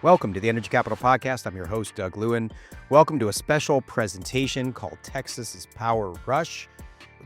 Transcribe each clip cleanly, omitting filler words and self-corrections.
Welcome to the Energy Capital Podcast. I'm your host, Doug Lewin. Welcome to a special presentation called Texas's Power Rush.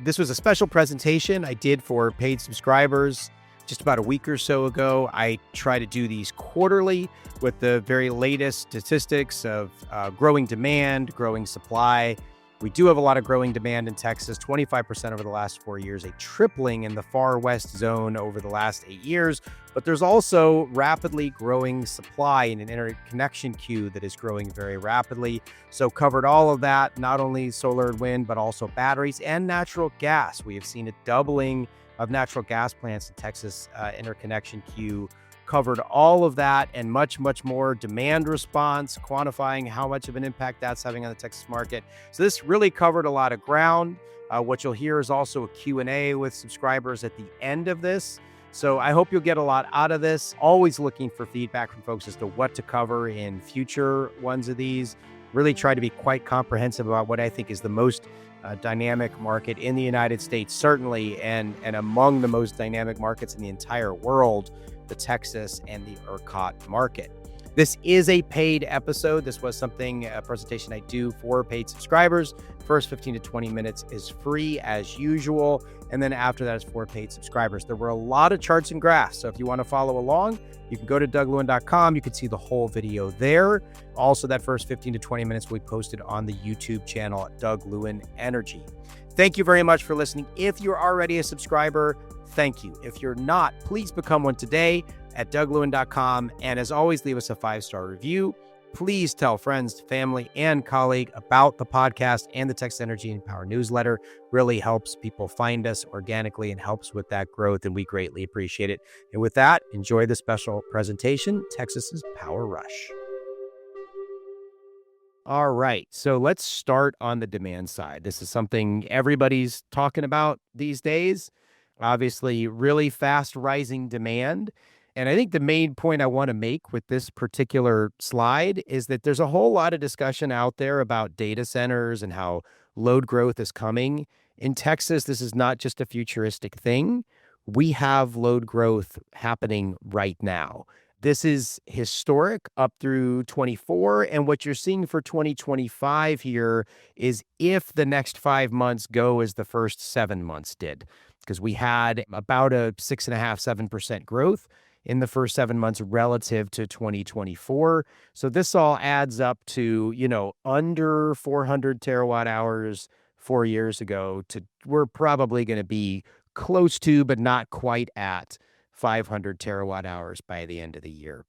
This was a special presentation I did for paid subscribers just about a week or so ago. I try to do these quarterly with the very latest statistics of growing demand, growing supply. We do have a lot of growing demand in Texas, 25% over the last 4 years, a tripling in the far west zone over the last 8 years. But there's also rapidly growing supply in an interconnection queue that is growing very rapidly. So covered all of that, not only solar and wind, but also batteries and natural gas. We have seen a doubling of natural gas plants in Texas interconnection queue. Covered all of that and much, much more. Demand response, quantifying how much of an impact that's having on the Texas market. So this really covered a lot of ground. What you'll hear is also a Q&A with subscribers at the end of this. So I hope you'll get a lot out of this. Always looking for feedback from folks as to what to cover in future ones of these. Really try to be quite comprehensive about what I think is the most dynamic market in the United States, certainly, and among the most dynamic markets in the entire world, the Texas and the ERCOT market. This is a paid episode. This was a presentation I do for paid subscribers. First 15 to 20 minutes is free as usual. And then after that is for paid subscribers. There were a lot of charts and graphs. So if you want to follow along, you can go to douglewin.com. You can see the whole video there. Also, that first 15 to 20 minutes will be posted on the YouTube channel at Doug Lewin Energy. Thank you very much for listening. If you're already a subscriber, thank you. If you're not, please become one today at douglewin.com. And as always, leave us a 5-star review. Please tell friends, family, and colleague about the podcast and the Texas Energy and Power newsletter. Really helps people find us organically and helps with that growth, and we greatly appreciate it. And with that, enjoy the special presentation, Texas's Power Rush. All right, so let's start on the demand side. This is something everybody's talking about these days. Obviously, really fast rising demand. And I think the main point I want to make with this particular slide is that there's a whole lot of discussion out there about data centers and how load growth is coming. In Texas, this is not just a futuristic thing. We have load growth happening right now. This is historic up through 24. And what you're seeing for 2025 here is if the next 5 months go as the first 7 months did, because we had about a 6.5–7% growth in the first 7 months relative to 2024. So this all adds up to, under 400 terawatt hours 4 years ago we're probably going to be close to, but not quite at 500 terawatt hours by the end of the year.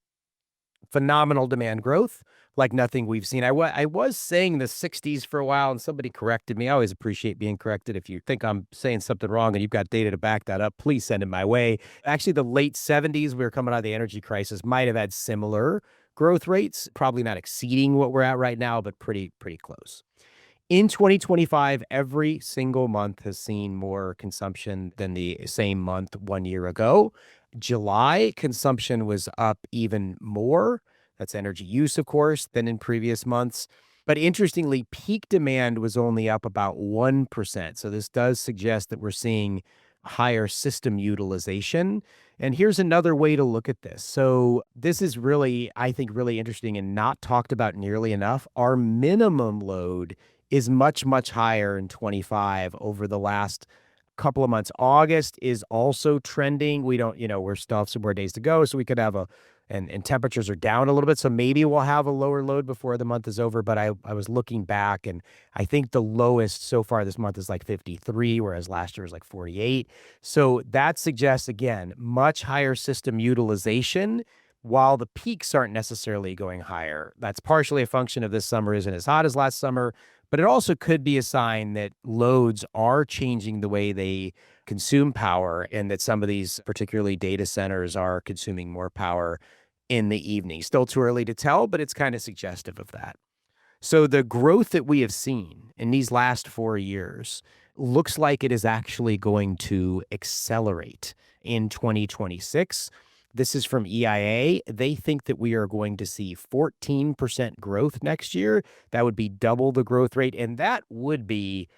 Phenomenal demand growth like nothing we've seen. I was saying the 60s for a while, and somebody corrected me. I always appreciate being corrected. If you think I'm saying something wrong and you've got data to back that up, please send it my way. Actually, the late 70s, we were coming out of the energy crisis, might have had similar growth rates, probably not exceeding what we're at right now, but pretty close. In 2025, every single month has seen more consumption than the same month 1 year ago. July consumption was up even more. That's energy use, of course, than in previous months. But interestingly, peak demand was only up about 1%. So this does suggest that we're seeing higher system utilization. And here's another way to look at this. So this is really, I think, really interesting and not talked about nearly enough. Our minimum load is much, much higher in 25 over the last couple of months. August is also trending. We don't, we're still have some more days to go. So we could have and temperatures are down a little bit. So maybe we'll have a lower load before the month is over. But I was looking back and I think the lowest so far this month is like 53, whereas last year was like 48. So that suggests, again, much higher system utilization while the peaks aren't necessarily going higher. That's partially a function of this summer isn't as hot as last summer, but it also could be a sign that loads are changing the way they consume power and that some of these, particularly data centers, are consuming more power in the evening. Still too early to tell, but it's kind of suggestive of that. So the growth that we have seen in these last 4 years looks like it is actually going to accelerate in 2026. This is from EIA. They think that we are going to see 14% growth next year. That would be double the growth rate, and that would be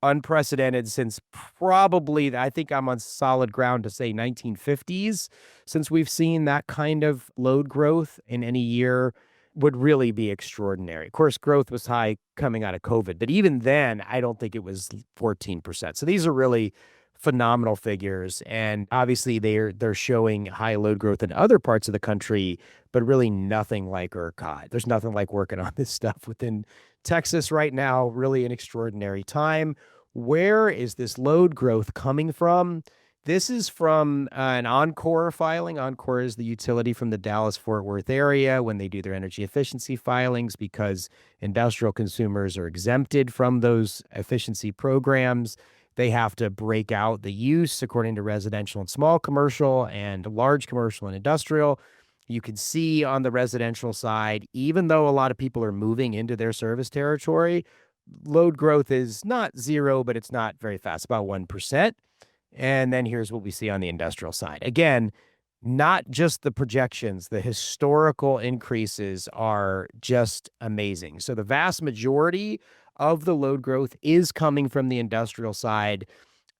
unprecedented since probably, I think I'm on solid ground to say 1950s, since we've seen that kind of load growth in any year would really be extraordinary. Of course, growth was high coming out of COVID, but even then, I don't think it was 14%. So these are really phenomenal figures. And obviously they're showing high load growth in other parts of the country, but really nothing like ERCOT. There's nothing like working on this stuff within Texas right now. Really an extraordinary time. Where is this load growth coming from? This is from an Oncor filing. Oncor is the utility from the Dallas-Fort Worth area when they do their energy efficiency filings, because industrial consumers are exempted from those efficiency programs. They have to break out the use according to residential and small commercial and large commercial and industrial. You can see on the residential side, even though a lot of people are moving into their service territory, load growth is not zero, but it's not very fast, about 1%. And then here's what we see on the industrial side. Again, not just the projections, the historical increases are just amazing. So the vast majority of the load growth is coming from the industrial side.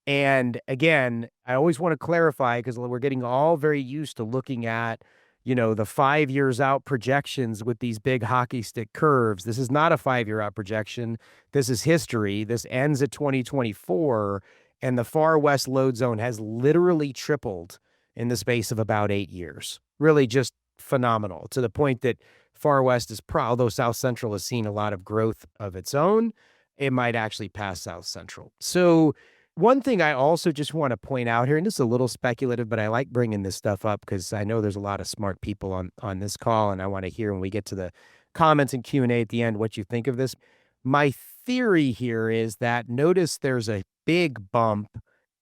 And again, I always want to clarify, because we're getting all very used to looking at, the 5 years out projections with these big hockey stick curves. This is not a 5-year out projection. This is history. This ends at 2024. And the far west load zone has literally tripled in the space of about 8 years. Really just phenomenal, to the point that far west is although South Central has seen a lot of growth of its own, it might actually pass South Central. So one thing I also just want to point out here, and this is a little speculative, but I like bringing this stuff up because I know there's a lot of smart people on this call, and I want to hear when we get to the comments and Q&A at the end what you think of this. My theory here is that notice there's a big bump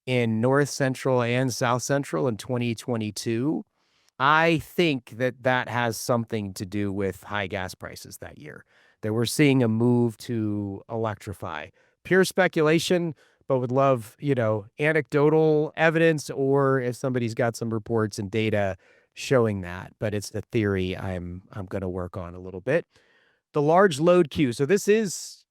in North Central and South Central in 2022. I think that has something to do with high gas prices that year, that we're seeing a move to electrify. Pure speculation, but would love, anecdotal evidence, or if somebody's got some reports and data showing that. But it's the theory I'm going to work on a little bit. The large load queue. So this is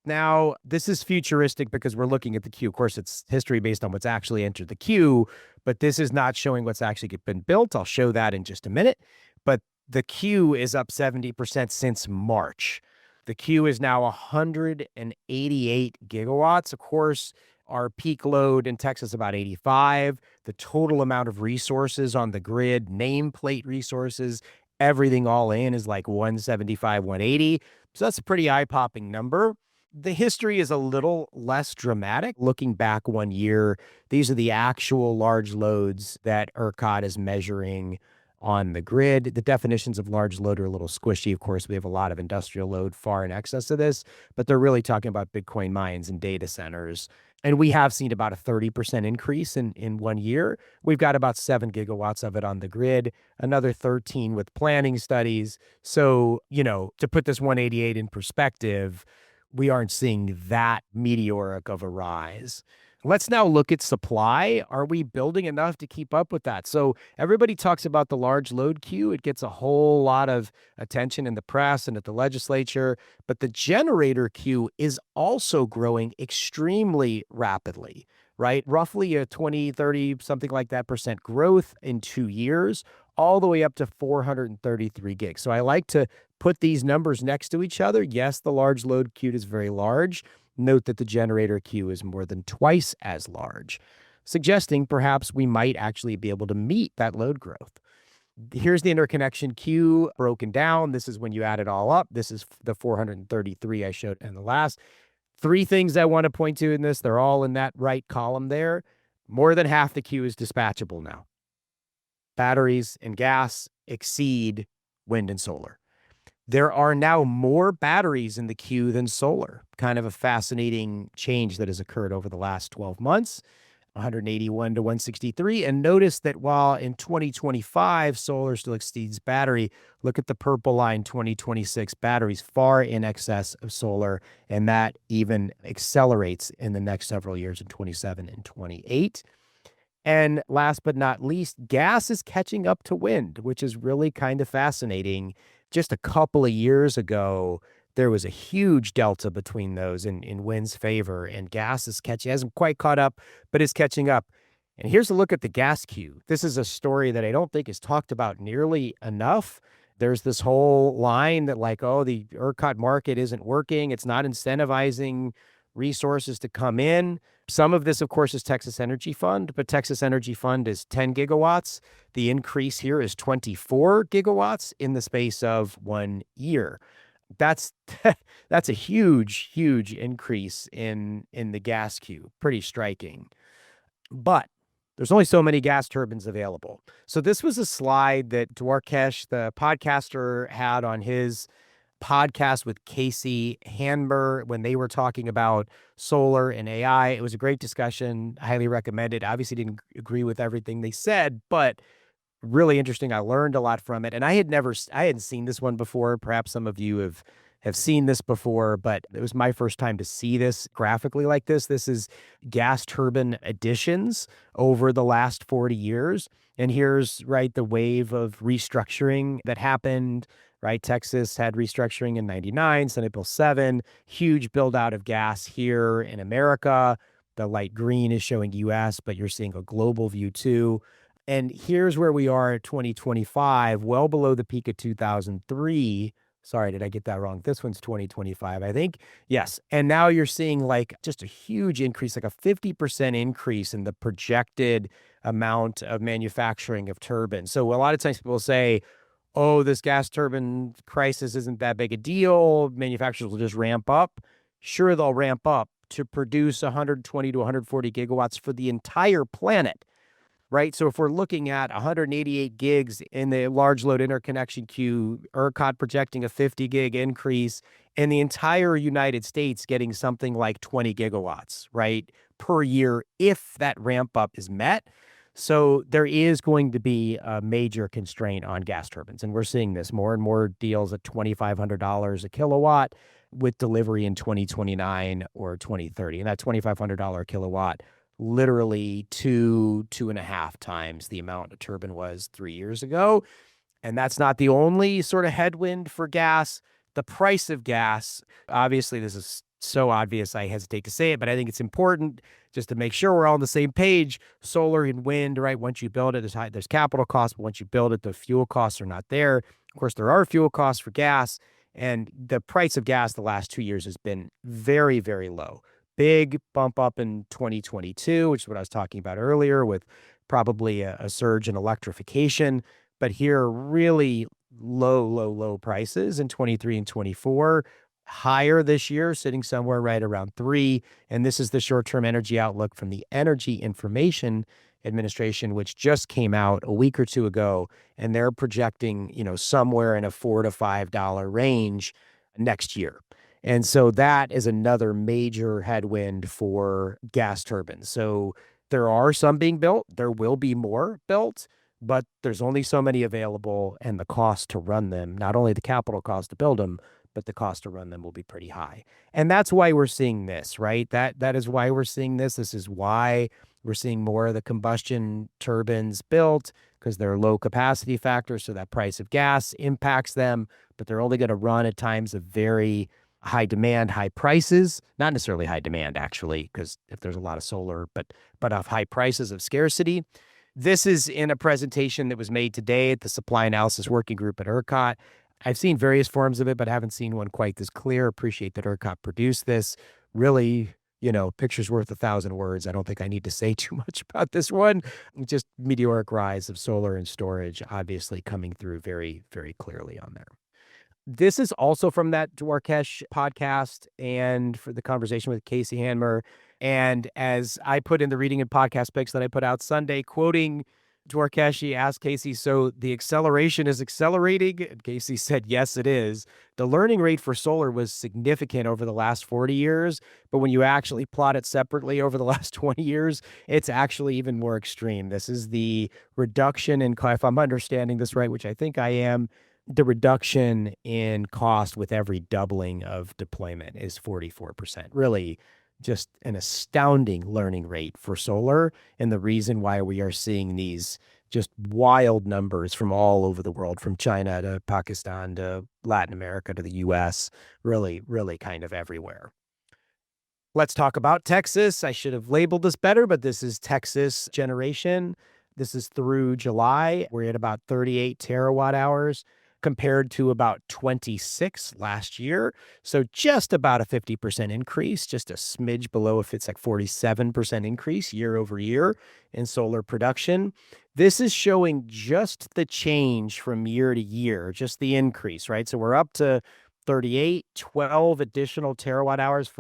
futuristic because we're looking at the queue. Of course, it's history based on what's actually entered the queue, but this is not showing what's actually been built. I'll show that in just a minute. But the queue is up 70% since March. The queue is now 188 gigawatts. Of course, our peak load in Texas is about 85. The total amount of resources on the grid, nameplate resources, everything all in is like 175, 180. So that's a pretty eye-popping number. The history is a little less dramatic. Looking back 1 year, these are the actual large loads that ERCOT is measuring on the grid. The definitions of large load are a little squishy. Of course, we have a lot of industrial load far in excess of this, but they're really talking about Bitcoin mines and data centers. And we have seen about a 30% increase in 1 year. We've got about 7 gigawatts of it on the grid, another 13 with planning studies. So, to put this 188 in perspective, we aren't seeing that meteoric of a rise. Let's now look at supply. Are we building enough to keep up with that? So everybody talks about the large load queue. It gets a whole lot of attention in the press and at the legislature, but the generator queue is also growing extremely rapidly, right? Roughly a 20, 30, something like that % growth in 2 years, all the way up to 433 gigs. So I like to put these numbers next to each other. Yes, the large load queue is very large. Note that the generator queue is more than twice as large, suggesting perhaps we might actually be able to meet that load growth. Here's the interconnection queue broken down. This is when you add it all up. This is the 433 I showed in the last. 3 things I want to point to in this. They're all in that right column there. More than half the queue is dispatchable now. Batteries and gas exceed wind and solar. There are now more batteries in the queue than solar. Kind of a fascinating change that has occurred over the last 12 months, 181 to 163. And notice that while in 2025, solar still exceeds battery, look at the purple line, 2026 batteries far in excess of solar. And that even accelerates in the next several years in 27 and 28. And last but not least, gas is catching up to wind, which is really kind of fascinating. Just a couple of years ago, there was a huge delta between those in wind's favor, and gas is catching, hasn't quite caught up, but is catching up. And here's a look at the gas queue. This is a story that I don't think is talked about nearly enough. There's this whole line that like, oh, the ERCOT market isn't working. It's not incentivizing resources to come in. Some of this, of course, is Texas Energy Fund, but Texas Energy Fund is 10 gigawatts. The increase here is 24 gigawatts in the space of 1 year. That's that's a huge increase in the gas queue. Pretty striking. But there's only so many gas turbines available. So this was a slide that Dwarkesh, the podcaster, had on his podcast with Casey Hanmer when they were talking about solar and AI. It was a great discussion. Highly recommended. Obviously didn't agree with everything they said, but really interesting. I learned a lot from it. And I hadn't seen this one before. Perhaps some of you have seen this before, but it was my first time to see this graphically like this. This is gas turbine additions over the last 40 years. And here's, right, the wave of restructuring that happened, right? Texas had restructuring in 99, Senate Bill 7, huge build out of gas here in America. The light green is showing US, but you're seeing a global view too. And here's where we are at 2025, well below the peak of 2003. Sorry, did I get that wrong? This one's 2025, I think. Yes. And now you're seeing like just a huge increase, like a 50% increase in the projected amount of manufacturing of turbines. So a lot of times people say, oh, this gas turbine crisis isn't that big a deal. Manufacturers will just ramp up. Sure, they'll ramp up to produce 120 to 140 gigawatts for the entire planet. Right. So if we're looking at 188 gigs in the large load interconnection queue, ERCOT projecting a 50 gig increase, and the entire United States getting something like 20 gigawatts, right, per year if that ramp up is met. So there is going to be a major constraint on gas turbines. And we're seeing this more and more deals at $2,500 a kilowatt with delivery in 2029 or 2030. And that $2,500 kilowatt, literally two and a half times the amount a turbine was 3 years ago. And that's not the only sort of headwind for gas. The price of gas, obviously, this is so obvious, I hesitate to say it, but I think it's important just to make sure we're all on the same page. Solar and wind, right? Once you build it, there's capital costs, but once you build it, the fuel costs are not there. Of course, there are fuel costs for gas, and the price of gas the last 2 years has been very, very low. Big bump up in 2022, which is what I was talking about earlier, with probably a surge in electrification. But here, really low prices in 23 and 24, higher this year, sitting somewhere right around 3. And this is the short-term energy outlook from the Energy Information Administration, which just came out a week or two ago. And they're projecting, somewhere in a $4 to $5 range next year. And so that is another major headwind for gas turbines. So there are some being built. There will be more built, but there's only so many available, and the cost to run them, not only the capital cost to build them, but the cost to run them will be pretty high. And that's why we're seeing this, right? That is why we're seeing this. This is why we're seeing more of the combustion turbines built, because they're low capacity factors. So that price of gas impacts them, but they're only going to run at times of very high demand, high prices, not necessarily high demand, actually, because if there's a lot of solar, but of high prices of scarcity. This is in a presentation that was made today at the Supply Analysis Working Group at ERCOT. I've seen various forms of it, but haven't seen one quite this clear. Appreciate that ERCOT produced this. Really, picture's worth 1,000 words. I don't think I need to say too much about this one. Just meteoric rise of solar and storage, obviously coming through very, very clearly on there. This is also from that Dwarkesh podcast and for the conversation with Casey Hanmer. And as I put in the reading and podcast picks that I put out Sunday, quoting Dwarkesh, he asked Casey, so the acceleration is accelerating? And Casey said, yes, it is. The learning rate for solar was significant over the last 40 years, but when you actually plot it separately over the last 20 years, it's actually even more extreme. This is the reduction in, if I'm understanding this right, which I think I am, the reduction in cost with every doubling of deployment is 44%. Really just an astounding learning rate for solar, and the reason why we are seeing these just wild numbers from all over the world, from China to Pakistan to Latin America to the US, really, really kind of everywhere. Let's talk about Texas. I should have labeled this better, but this is Texas generation. This is through July. We're at about 38 terawatt hours compared to about 26 last year. So just about a 50% increase, just a smidge below if it's like 47% increase year over year in solar production. This is showing just the change from year to year, just the increase, right? So we're up to 38, 12 additional terawatt hours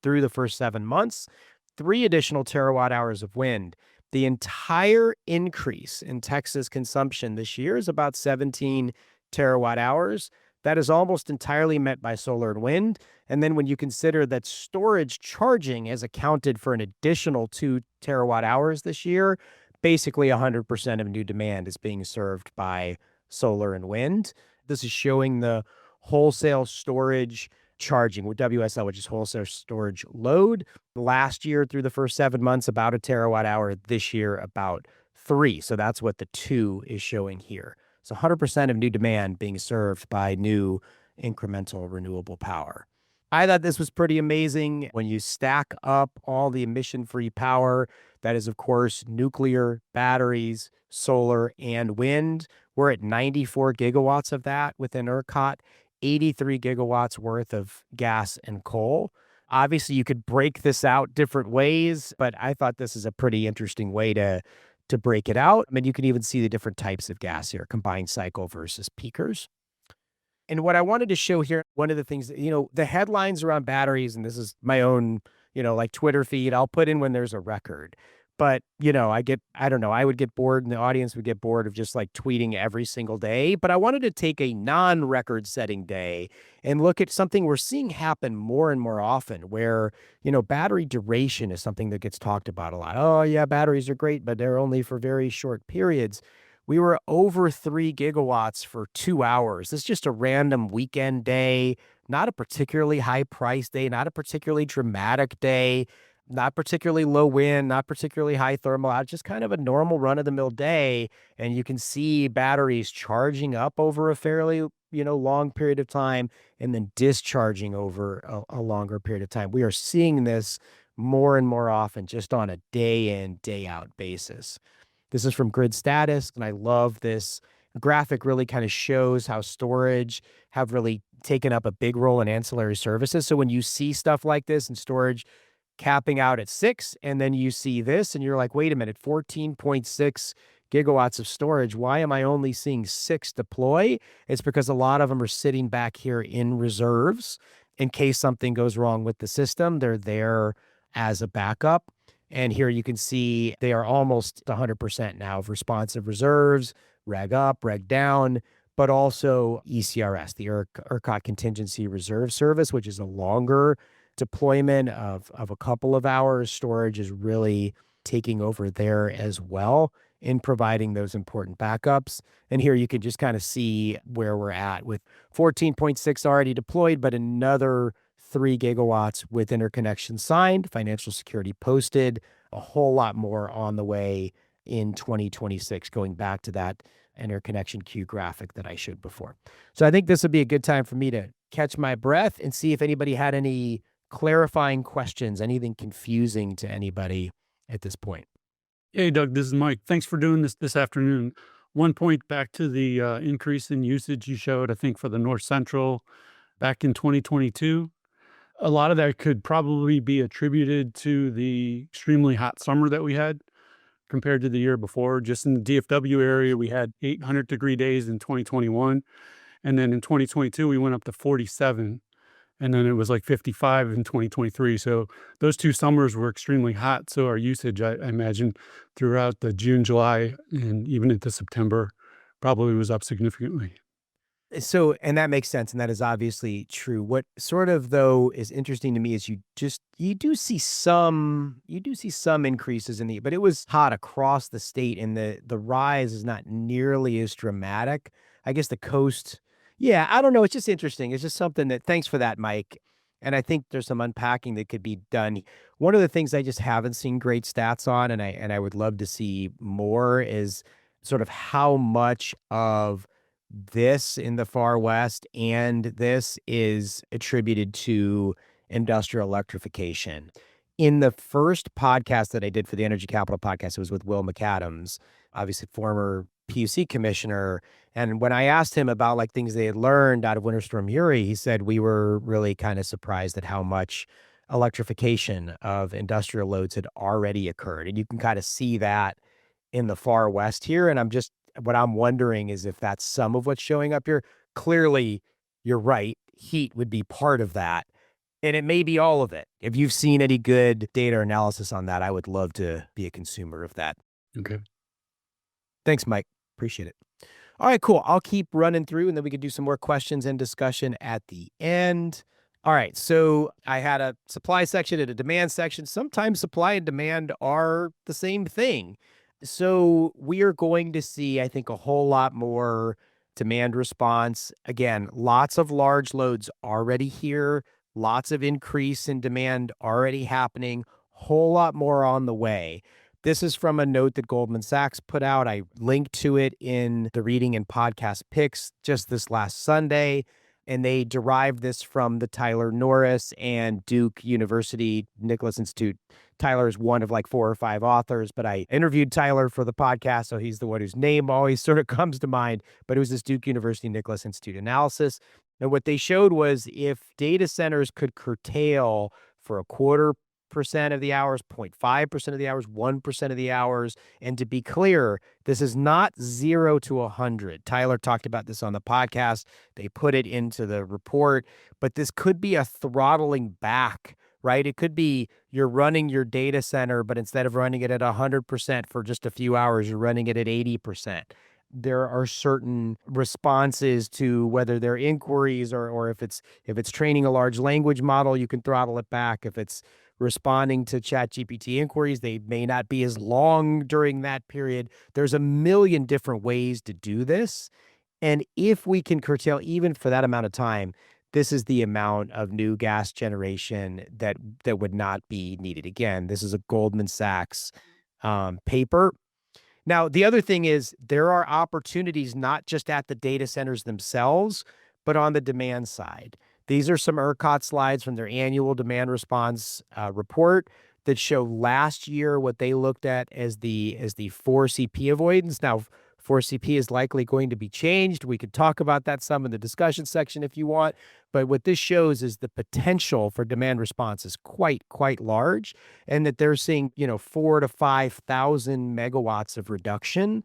through the first 7 months, 3 additional terawatt hours of wind. The entire increase in Texas consumption this year is about 17 terawatt hours. That is almost entirely met by solar and wind. And then when you consider that storage charging has accounted for an additional 2 terawatt hours this year, basically 100% of new demand is being served by solar and wind. This is showing the wholesale storage charging with WSL, which is wholesale storage load. Last year through the first 7 months, about a terawatt hour. This year, about 3. So that's what the 2 is showing here. So 100% of new demand being served by new incremental renewable power. I thought this was pretty amazing. When you stack up all the emission-free power, that is, of course, nuclear, batteries, solar, and wind. We're at 94 gigawatts of that within ERCOT, 83 gigawatts worth of gas and coal. Obviously, you could break this out different ways, but I thought this is a pretty interesting way to break it out. I mean, you can even see the different types of gas here, combined cycle versus peakers. And what I wanted to show here, one of the things that, the headlines around batteries, and this is my own, like Twitter feed, I'll put in when there's a record. But, I don't know, I would get bored and the audience would get bored of just like tweeting every single day. But I wanted to take a non-record setting day and look at something we're seeing happen more and more often where, battery duration is something that gets talked about a lot. Oh, yeah, batteries are great, but they're only for very short periods. We were over 3 gigawatts for 2 hours. This is just a random weekend day, not a particularly high price day, not a particularly dramatic day, not particularly low wind, not particularly high thermal, just kind of a normal run-of-the-mill day. And you can see batteries charging up over a fairly, long period of time and then discharging over a longer period of time. We are seeing this more and more often just on a day in, day out basis. This is from Grid Status, and I love this graphic. Really kind of shows how storage have really taken up a big role in ancillary services. So when you see stuff like this and storage capping out at 6, and then you see this and you're like, wait a minute, 14.6 gigawatts of storage. Why am I only seeing 6 deploy? It's because a lot of them are sitting back here in reserves in case something goes wrong with the system. They're there as a backup. And here you can see they are almost 100% now of responsive reserves, reg up, reg down, but also ECRS, the ERCOT Contingency Reserve Service, which is a longer deployment of a couple of hours. Storage is really taking over there as well in providing those important backups. And here you can just kind of see where we're at with 14.6 already deployed, but another 3 gigawatts with interconnection signed, financial security posted, a whole lot more on the way in 2026, going back to that interconnection queue graphic that I showed before. So I think this would be a good time for me to catch my breath and see if anybody had any clarifying questions, anything confusing to anybody at this point. Hey, Doug, this is Mike. Thanks for doing this afternoon. One point back to the increase in usage you showed, I think, for the North Central back in 2022. A lot of that could probably be attributed to the extremely hot summer that we had compared to the year before. Just in the DFW area, we had 800-degree days in 2021. And then in 2022, we went up to 47. And then it was like 55 in 2023. So those 2 summers were extremely hot. So our usage, I imagine, throughout the June, July, and even into September probably was up significantly. So, and that makes sense, and that is obviously true. What sort of though is interesting to me is you do see some increases in but it was hot across the state, and the rise is not nearly as dramatic. I guess the coast, yeah, I don't know. It's just interesting. It's just something that. Thanks for that, Mike. And I think there's some unpacking that could be done. One of the things I just haven't seen great stats on, and I would love to see more is sort of how much of this in the far west and this is attributed to industrial electrification. In the first podcast that I did for the Energy Capital podcast, it was with Will McAdams, obviously former PUC commissioner. And when I asked him about like things they had learned out of Winter Storm Uri, he said we were really kind of surprised at how much electrification of industrial loads had already occurred. And you can kind of see that in the far west here. And what I'm wondering is if that's some of what's showing up here. Clearly, you're right. Heat would be part of that. And it may be all of it. If you've seen any good data analysis on that, I would love to be a consumer of that. Okay. Thanks, Mike. Appreciate it. All right, cool. I'll keep running through and then we can do some more questions and discussion at the end. All right. So I had a supply section and a demand section. Sometimes supply and demand are the same thing. So we are going to see, I think, a whole lot more demand response. Again, lots of large loads already here, lots of increase in demand already happening, whole lot more on the way. This is from a note that Goldman Sachs put out. I linked to it in the reading and podcast picks just this last Sunday. And they derived this from the Tyler Norris and Duke University Nicholas Institute. Tyler is one of like 4 or 5 authors, but I interviewed Tyler for the podcast, so he's the one whose name always sort of comes to mind. But it was this Duke University Nicholas Institute analysis. And what they showed was if data centers could curtail for 0.25% of the hours, 0.5% of the hours, 1% of the hours. And to be clear, this is not 0 to 100. Tyler talked about this on the podcast. They put it into the report, but this could be a throttling back, right? It could be you're running your data center, but instead of running it at 100% for just a few hours, you're running it at 80%. There are certain responses to whether they're inquiries or if it's training a large language model, you can throttle it back. If it's responding to ChatGPT inquiries, they may not be as long during that period. There's a million different ways to do this. And if we can curtail even for that amount of time, this is the amount of new gas generation that would not be needed. Again, this is a Goldman Sachs paper. Now, the other thing is there are opportunities not just at the data centers themselves, but on the demand side. These are some ERCOT slides from their annual demand response report that show last year what they looked at as the 4CP avoidance. Now, 4CP is likely going to be changed. We could talk about that some in the discussion section if you want. But what this shows is the potential for demand response is quite large, and that they're seeing, 4,000 to 5,000 megawatts of reduction.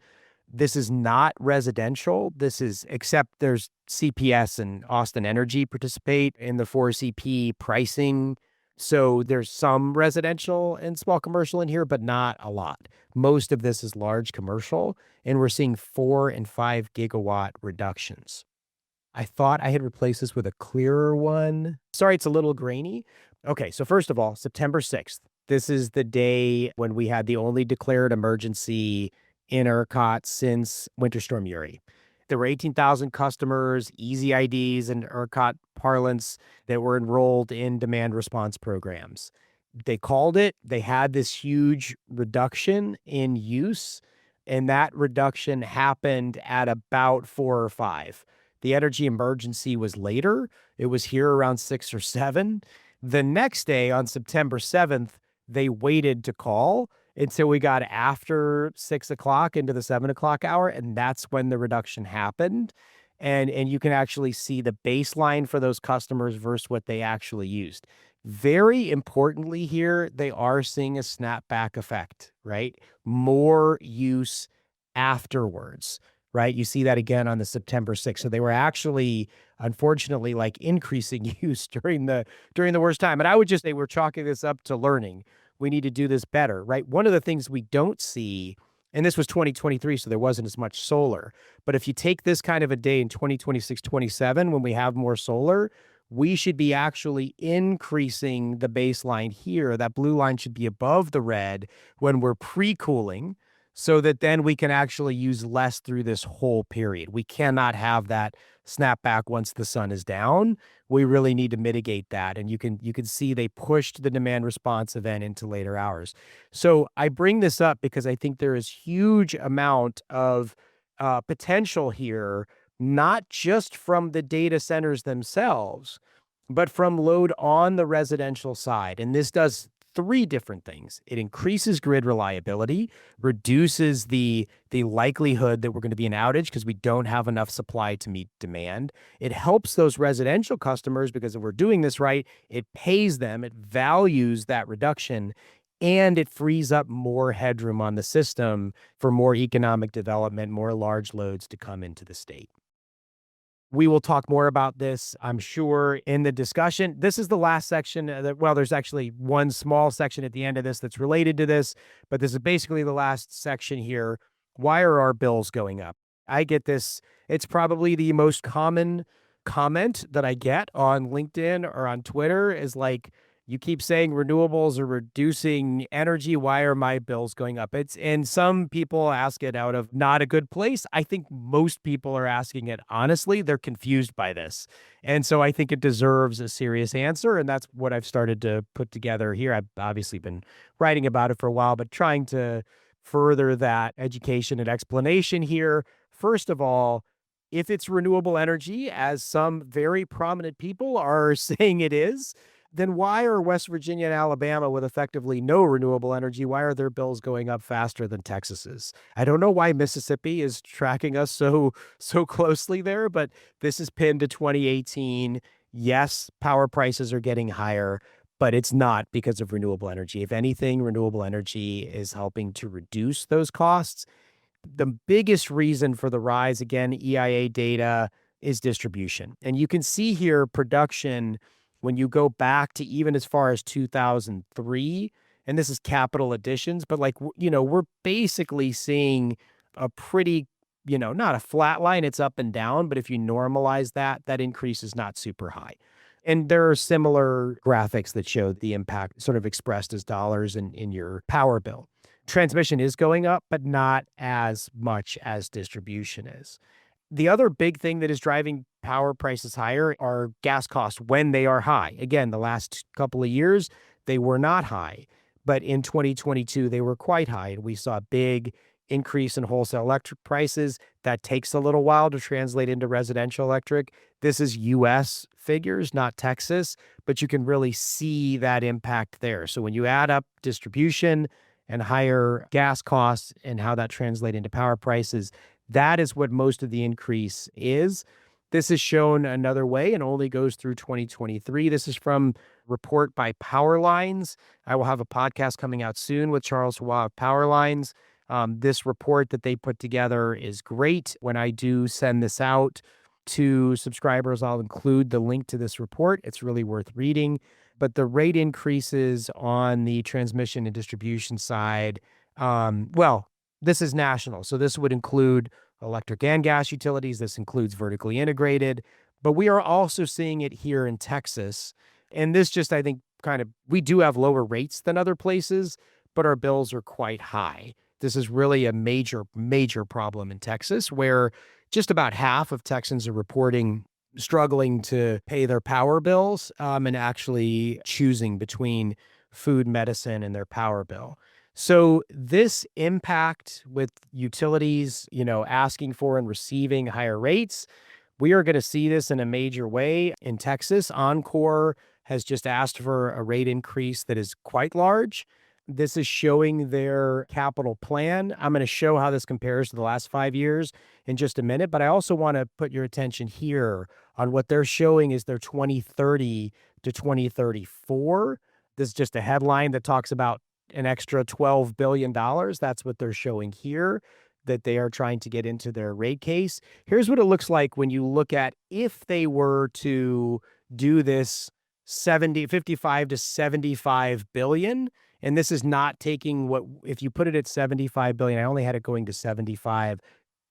This is not residential. This is, except there's CPS and Austin Energy participate in the 4CP pricing. So there's some residential and small commercial in here, but not a lot. Most of this is large commercial, and we're seeing 4 and 5 gigawatt reductions. I thought I had replaced this with a clearer one. Sorry, it's a little grainy. Okay, so first of all, September 6th. This is the day when we had the only declared emergency in ERCOT since Winter Storm Uri. There were 18,000 customers, easy IDs and ERCOT parlance that were enrolled in demand response programs. They called it, they had this huge reduction in use, and that reduction happened at about 4 or 5. The energy emergency was later. It was here around 6 or 7. The next day on September 7th, they waited to call until we got after 6 o'clock into the 7 o'clock hour. And that's when the reduction happened. And you can actually see the baseline for those customers versus what they actually used. Very importantly here, they are seeing a snapback effect, right? More use afterwards, right? You see that again on the September 6th. So they were actually, unfortunately, like increasing use during the worst time. And I would just say we're chalking this up to learning. We need to do this better, right? One of the things we don't see, and this was 2023, so there wasn't as much solar, but if you take this kind of a day in 2026, 27, when we have more solar, we should be actually increasing the baseline here. That blue line should be above the red when we're pre-cooling. so that then we can actually use less through this whole period. We cannot have that snapback once the sun is down. We really need to mitigate that. And you can see they pushed the demand response event into later hours. So I bring this up because I think there is huge amount of potential here, not just from the data centers themselves, but from load on the residential side. And this does three different things. It increases grid reliability, reduces the likelihood that we're going to be an outage because we don't have enough supply to meet demand. It helps those residential customers because if we're doing this right, it pays them, it values that reduction, and it frees up more headroom on the system for more economic development, more large loads to come into the state. We will talk more about this, I'm sure, in the discussion. This is the last section. Well, there's actually one small section at the end of this that's related to this, but this is basically the last section here. Why are our bills going up? I get this. It's probably the most common comment that I get on LinkedIn or on Twitter is like, you keep saying renewables are reducing energy. Why are my bills going up? And some people ask it out of not a good place. I think most people are asking it honestly. They're confused by this. And so I think it deserves a serious answer. And that's what I've started to put together here. I've obviously been writing about it for a while, but trying to further that education and explanation here. First of all, if it's renewable energy, as some very prominent people are saying it is, then why are West Virginia and Alabama with effectively no renewable energy, why are their bills going up faster than Texas's? I don't know why Mississippi is tracking us so closely there, but this is pinned to 2018. Yes, power prices are getting higher, but it's not because of renewable energy. If anything, renewable energy is helping to reduce those costs. The biggest reason for the rise, again, EIA data, is distribution. And you can see here production when you go back to even as far as 2003, and this is capital additions, but like, we're basically seeing a pretty, not a flat line, it's up and down, but if you normalize that, that increase is not super high. And there are similar graphics that show the impact sort of expressed as dollars in your power bill. Transmission is going up, but not as much as distribution is. The other big thing that is driving power prices higher are gas costs when they are high. Again, the last couple of years, they were not high, but in 2022, they were quite high. And we saw a big increase in wholesale electric prices. That takes a little while to translate into residential electric. This is US figures, not Texas, but you can really see that impact there. So when you add up distribution and higher gas costs and how that translates into power prices, that is what most of the increase is. This is shown another way and only goes through 2023. This is from report by Powerlines. I will have a podcast coming out soon with Charles Hua of Powerlines. This report that they put together is great. When I do send this out to subscribers, I'll include the link to this report. It's really worth reading. But the rate increases on the transmission and distribution side, this is national. So this would include electric and gas utilities. This includes vertically integrated. But we are also seeing it here in Texas. And this just, I think, we do have lower rates than other places, but our bills are quite high. This is really a major, major problem in Texas, where just about half of Texans are reporting struggling to pay their power bills and actually choosing between food, medicine, and their power bill. So this impact with utilities, asking for and receiving higher rates, we are going to see this in a major way in Texas. Oncor has just asked for a rate increase that is quite large. This is showing their capital plan. I'm going to show how this compares to the last 5 years in just a minute, but I also want to put your attention here on what they're showing is their 2030 to 2034. This is just a headline that talks about an extra $12 billion. That's what they're showing here, that they are trying to get into their rate case. Here's what it looks like when you look at if they were to do this 55 to 75 billion. And this is not taking if you put it at 75 billion, I only had it going to 75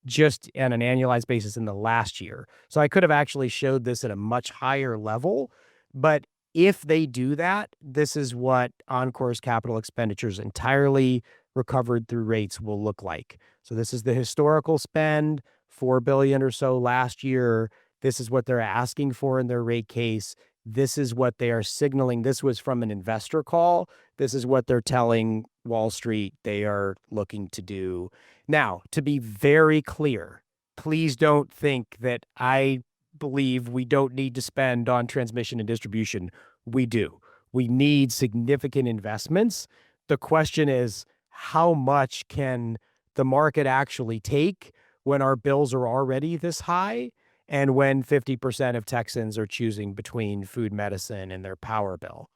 just on an annualized basis in the last year. So I could have actually showed this at a much higher level, but if they do that, this is what Oncor's capital expenditures entirely recovered through rates will look like. So this is the historical spend, 4 billion or so last year. This is what they're asking for in their rate case. This is what they are signaling. This was from an investor call. This is what they're telling Wall Street they are looking to do. Now, to be very clear, please don't think that I believe we don't need to spend on transmission and distribution. We do. We need significant investments. The question is, how much can the market actually take when our bills are already this high and when 50% of Texans are choosing between food, medicine, and their power bill?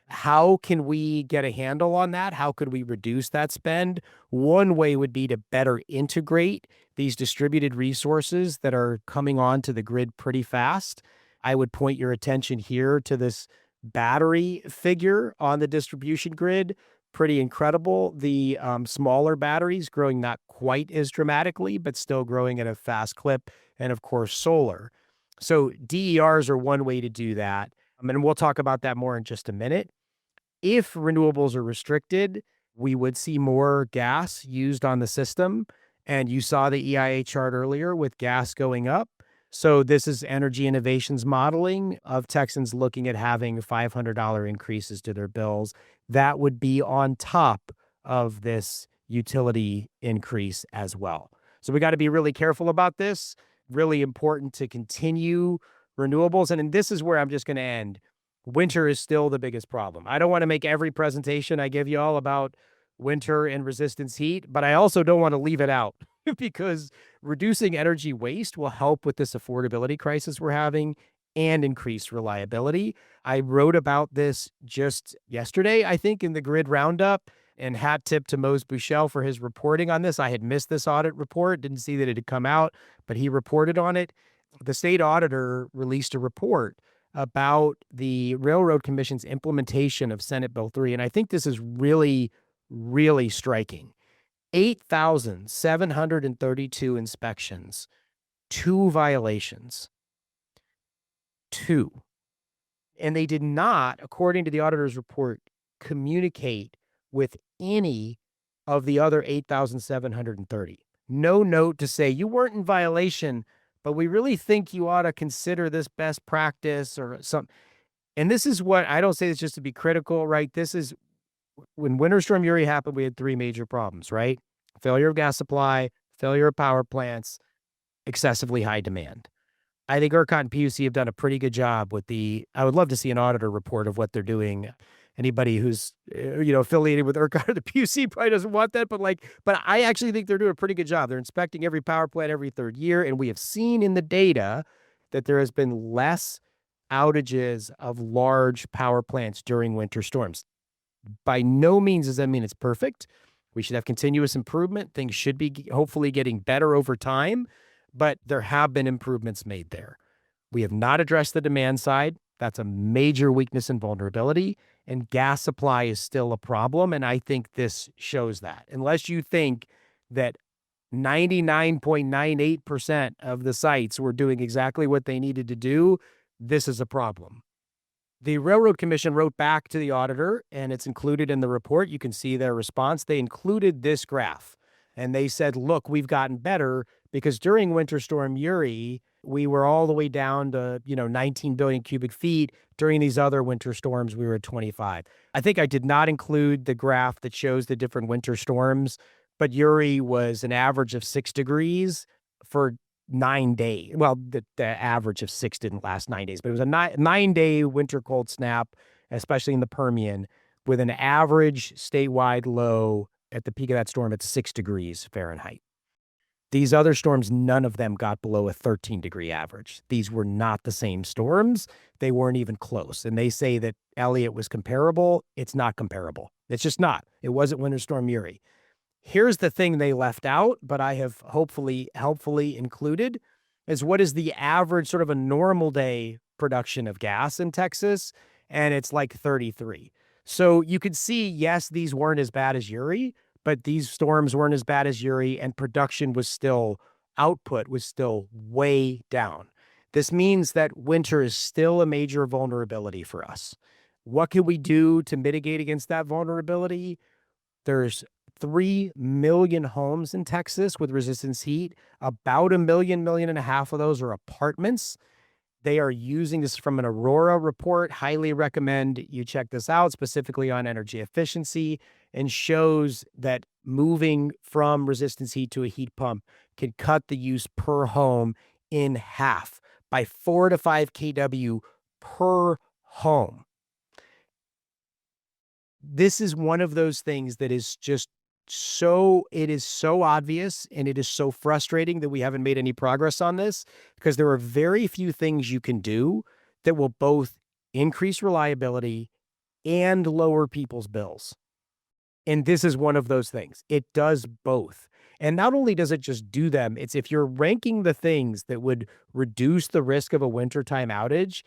How can we get a handle on that? How could we reduce that spend? One way would be to better integrate these distributed resources that are coming onto the grid pretty fast. I would point your attention here to this battery figure on the distribution grid. Pretty incredible. The smaller batteries growing not quite as dramatically, but still growing at a fast clip. And of course, solar. So DERs are one way to do that. And we'll talk about that more in just a minute. If renewables are restricted, we would see more gas used on the system. And you saw the EIA chart earlier with gas going up. So this is Energy Innovations modeling of Texans looking at having $500 increases to their bills. That would be on top of this utility increase as well. So we got to be really careful about this. Really important to continue renewables. And this is where I'm just going to end. Winter is still the biggest problem. I don't want to make every presentation I give you all about winter and resistance heat, but I also don't want to leave it out because reducing energy waste will help with this affordability crisis we're having and increase reliability. I wrote about this just yesterday, I think, in the Grid Roundup, and hat tip to Mose Buchel for his reporting on this. I had missed this audit report, didn't see that it had come out, but he reported on it. The state auditor released a report about the Railroad Commission's implementation of Senate Bill 3. And I think this is really, really striking. 8,732 inspections, 2 violations, 2. And they did not, according to the auditor's report, communicate with any of the other 8,730. No note to say you weren't in violation, but we really think you ought to consider this best practice or something. And this is what, I don't say this just to be critical, right? This is when Winter Storm Uri happened, we had 3 major problems, right? Failure of gas supply, failure of power plants, excessively high demand. I think ERCOT and PUC have done a pretty good job with I would love to see an auditor report of what they're doing. Anybody who's, affiliated with ERCOT or the PUC probably doesn't want that, but I actually think they're doing a pretty good job. They're inspecting every power plant every 3rd year, and we have seen in the data that there has been less outages of large power plants during winter storms. By no means does that mean it's perfect. We should have continuous improvement. Things should be hopefully getting better over time, but there have been improvements made there. We have not addressed the demand side. That's a major weakness and vulnerability, and gas supply is still a problem, and I think this shows that. Unless you think that 99.98% of the sites were doing exactly what they needed to do, this is a problem. The Railroad Commission wrote back to the auditor, and it's included in the report. You can see their response. They included this graph, and they said, look, we've gotten better because during Winter Storm Uri, we were all the way down to, 19 billion cubic feet. During these other winter storms, we were at 25. I think I did not include the graph that shows the different winter storms, but Uri was an average of 6 degrees for 9 days. Well, the average of 6 didn't last 9 days, but it was a 9-day winter cold snap, especially in the Permian, with an average statewide low at the peak of that storm at 6 degrees Fahrenheit. These other storms, none of them got below a 13-degree average. These were not the same storms. They weren't even close. And they say that Elliott was comparable. It's not comparable. It's just not. It wasn't Winter Storm Uri. Here's the thing they left out, but I have helpfully included, is what is the average sort of a normal day production of gas in Texas? And it's like 33. So you could see, yes, these weren't as bad as Uri, but these storms weren't as bad as Uri, and output was still way down. This means that winter is still a major vulnerability for us. What can we do to mitigate against that vulnerability? There's 3 million homes in Texas with resistance heat. About 1.5 million of those are apartments. They are using this from an Aurora report. Highly recommend you check this out, specifically on energy efficiency, and shows that moving from resistance heat to a heat pump can cut the use per home in half by 4 to 5 kW per home. This is one of those things that is just it is so obvious, and it is so frustrating that we haven't made any progress on this, because there are very few things you can do that will both increase reliability and lower people's bills. And this is one of those things. It does both. And not only does it just do them, it's if you're ranking the things that would reduce the risk of a wintertime outage,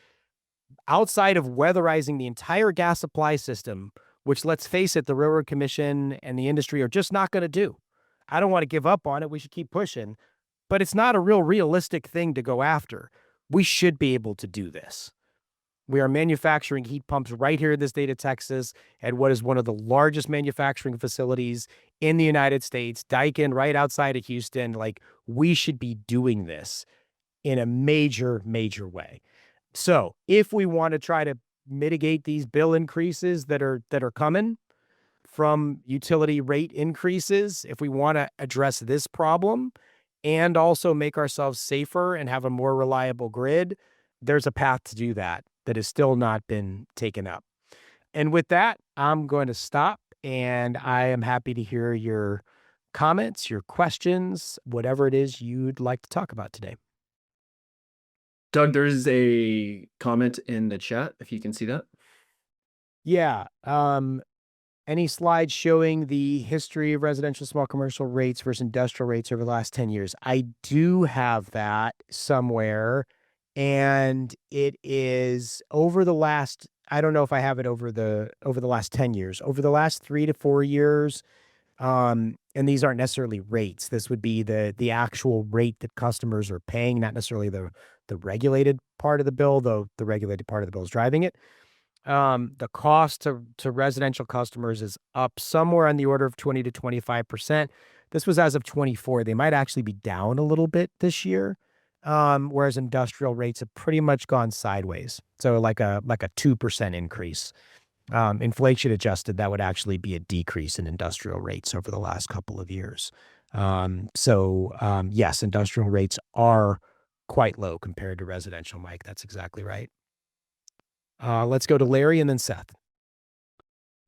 outside of weatherizing the entire gas supply system, which, let's face it, the Railroad Commission and the industry are just not going to do. I don't want to give up on it. We should keep pushing, but it's not a realistic thing to go after. We should be able to do this. We are manufacturing heat pumps right here in the state of Texas at what is one of the largest manufacturing facilities in the United States, Daikin, right outside of Houston. Like, we should be doing this in a major, major way. So if we want to try to mitigate these bill increases that are coming from utility rate increases, if we want to address this problem and also make ourselves safer and have a more reliable grid, there's a path to do that has still not been taken up. And with that, I'm going to stop, and I am happy to hear your comments, your questions, whatever it is you'd like to talk about today. Doug, there's a comment in the chat, if you can see that. Yeah. Any slides showing the history of residential small commercial rates versus industrial rates over the last 10 years? I do have that somewhere, and it is over the last, I don't know if I have it over the last 10 years, over the last 3 to 4 years. And these aren't necessarily rates. This would be the actual rate that customers are paying, not necessarily the regulated part of the bill, though the regulated part of the bill is driving it. The cost to residential customers is up somewhere on the order of 20 to 25%. This was as of 24. They might actually be down a little bit this year. Whereas industrial rates have pretty much gone sideways. So like a 2% increase. Inflation adjusted, that would actually be a decrease in industrial rates over the last couple of years. Yes, industrial rates are quite low compared to residential, Mike. That's exactly right. Let's go to Larry and then Seth.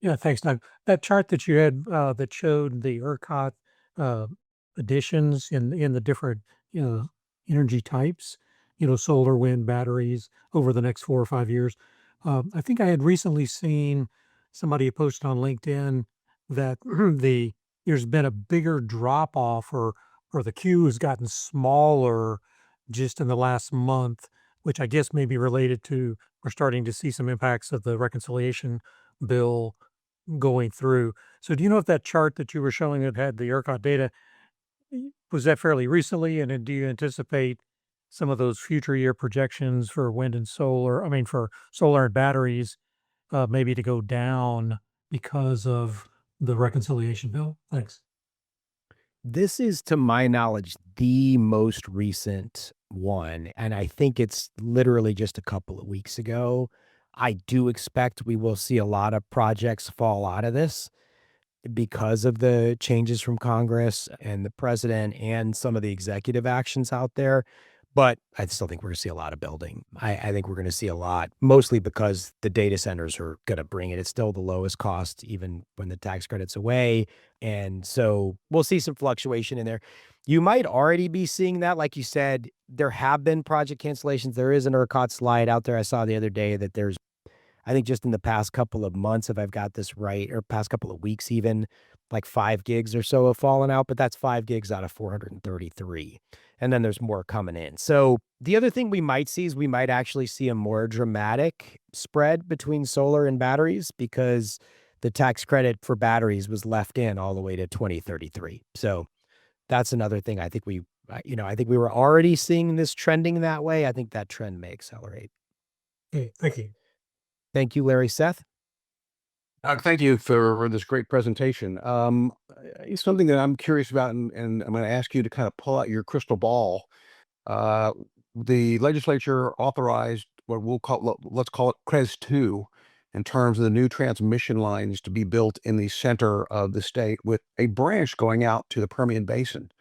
Yeah, thanks, Doug. That chart that you had that showed the ERCOT additions in the different energy types, solar, wind, batteries over the next 4 or 5 years. I think I had recently seen somebody posted on LinkedIn that there's been a bigger drop off, or the queue has gotten smaller just in the last month, which I guess may be related to we're starting to see some impacts of the reconciliation bill going through. So do you know if that chart that you were showing that had the ERCOT data, was that fairly recently? And then do you anticipate some of those future year projections for wind and solar, for solar and batteries, maybe to go down because of the reconciliation bill? Thanks. This is, to my knowledge, the most recent one, and I think it's literally just a couple of weeks ago. I do expect we will see a lot of projects fall out of this because of the changes from Congress and the president and some of the executive actions out there. But I still think we're going to see a lot of building. I think we're going to see a lot, mostly because the data centers are going to bring it. It's still the lowest cost, even when the tax credit's away. And so we'll see some fluctuation in there. You might already be seeing that. Like you said, there have been project cancellations. There is an ERCOT slide out there I saw the other day that there's, I think just in the past couple of months, if I've got this right, or past couple of weeks even, like 5 gigs or so have fallen out, but that's 5 gigs out of 433. And then there's more coming in. So the other thing we might see is we might actually see a more dramatic spread between solar and batteries, because the tax credit for batteries was left in all the way to 2033. So that's another thing. I think I think we were already seeing this trending that way. I think that trend may accelerate. Okay, thank you. Thank you, Larry. Seth? Thank you for this great presentation. It's something that I'm curious about, and I'm going to ask you to kind of pull out your crystal ball. Uh, the legislature authorized what let's call it CREZ 2 in terms of the new transmission lines to be built in the center of the state with a branch going out to the Permian Basin.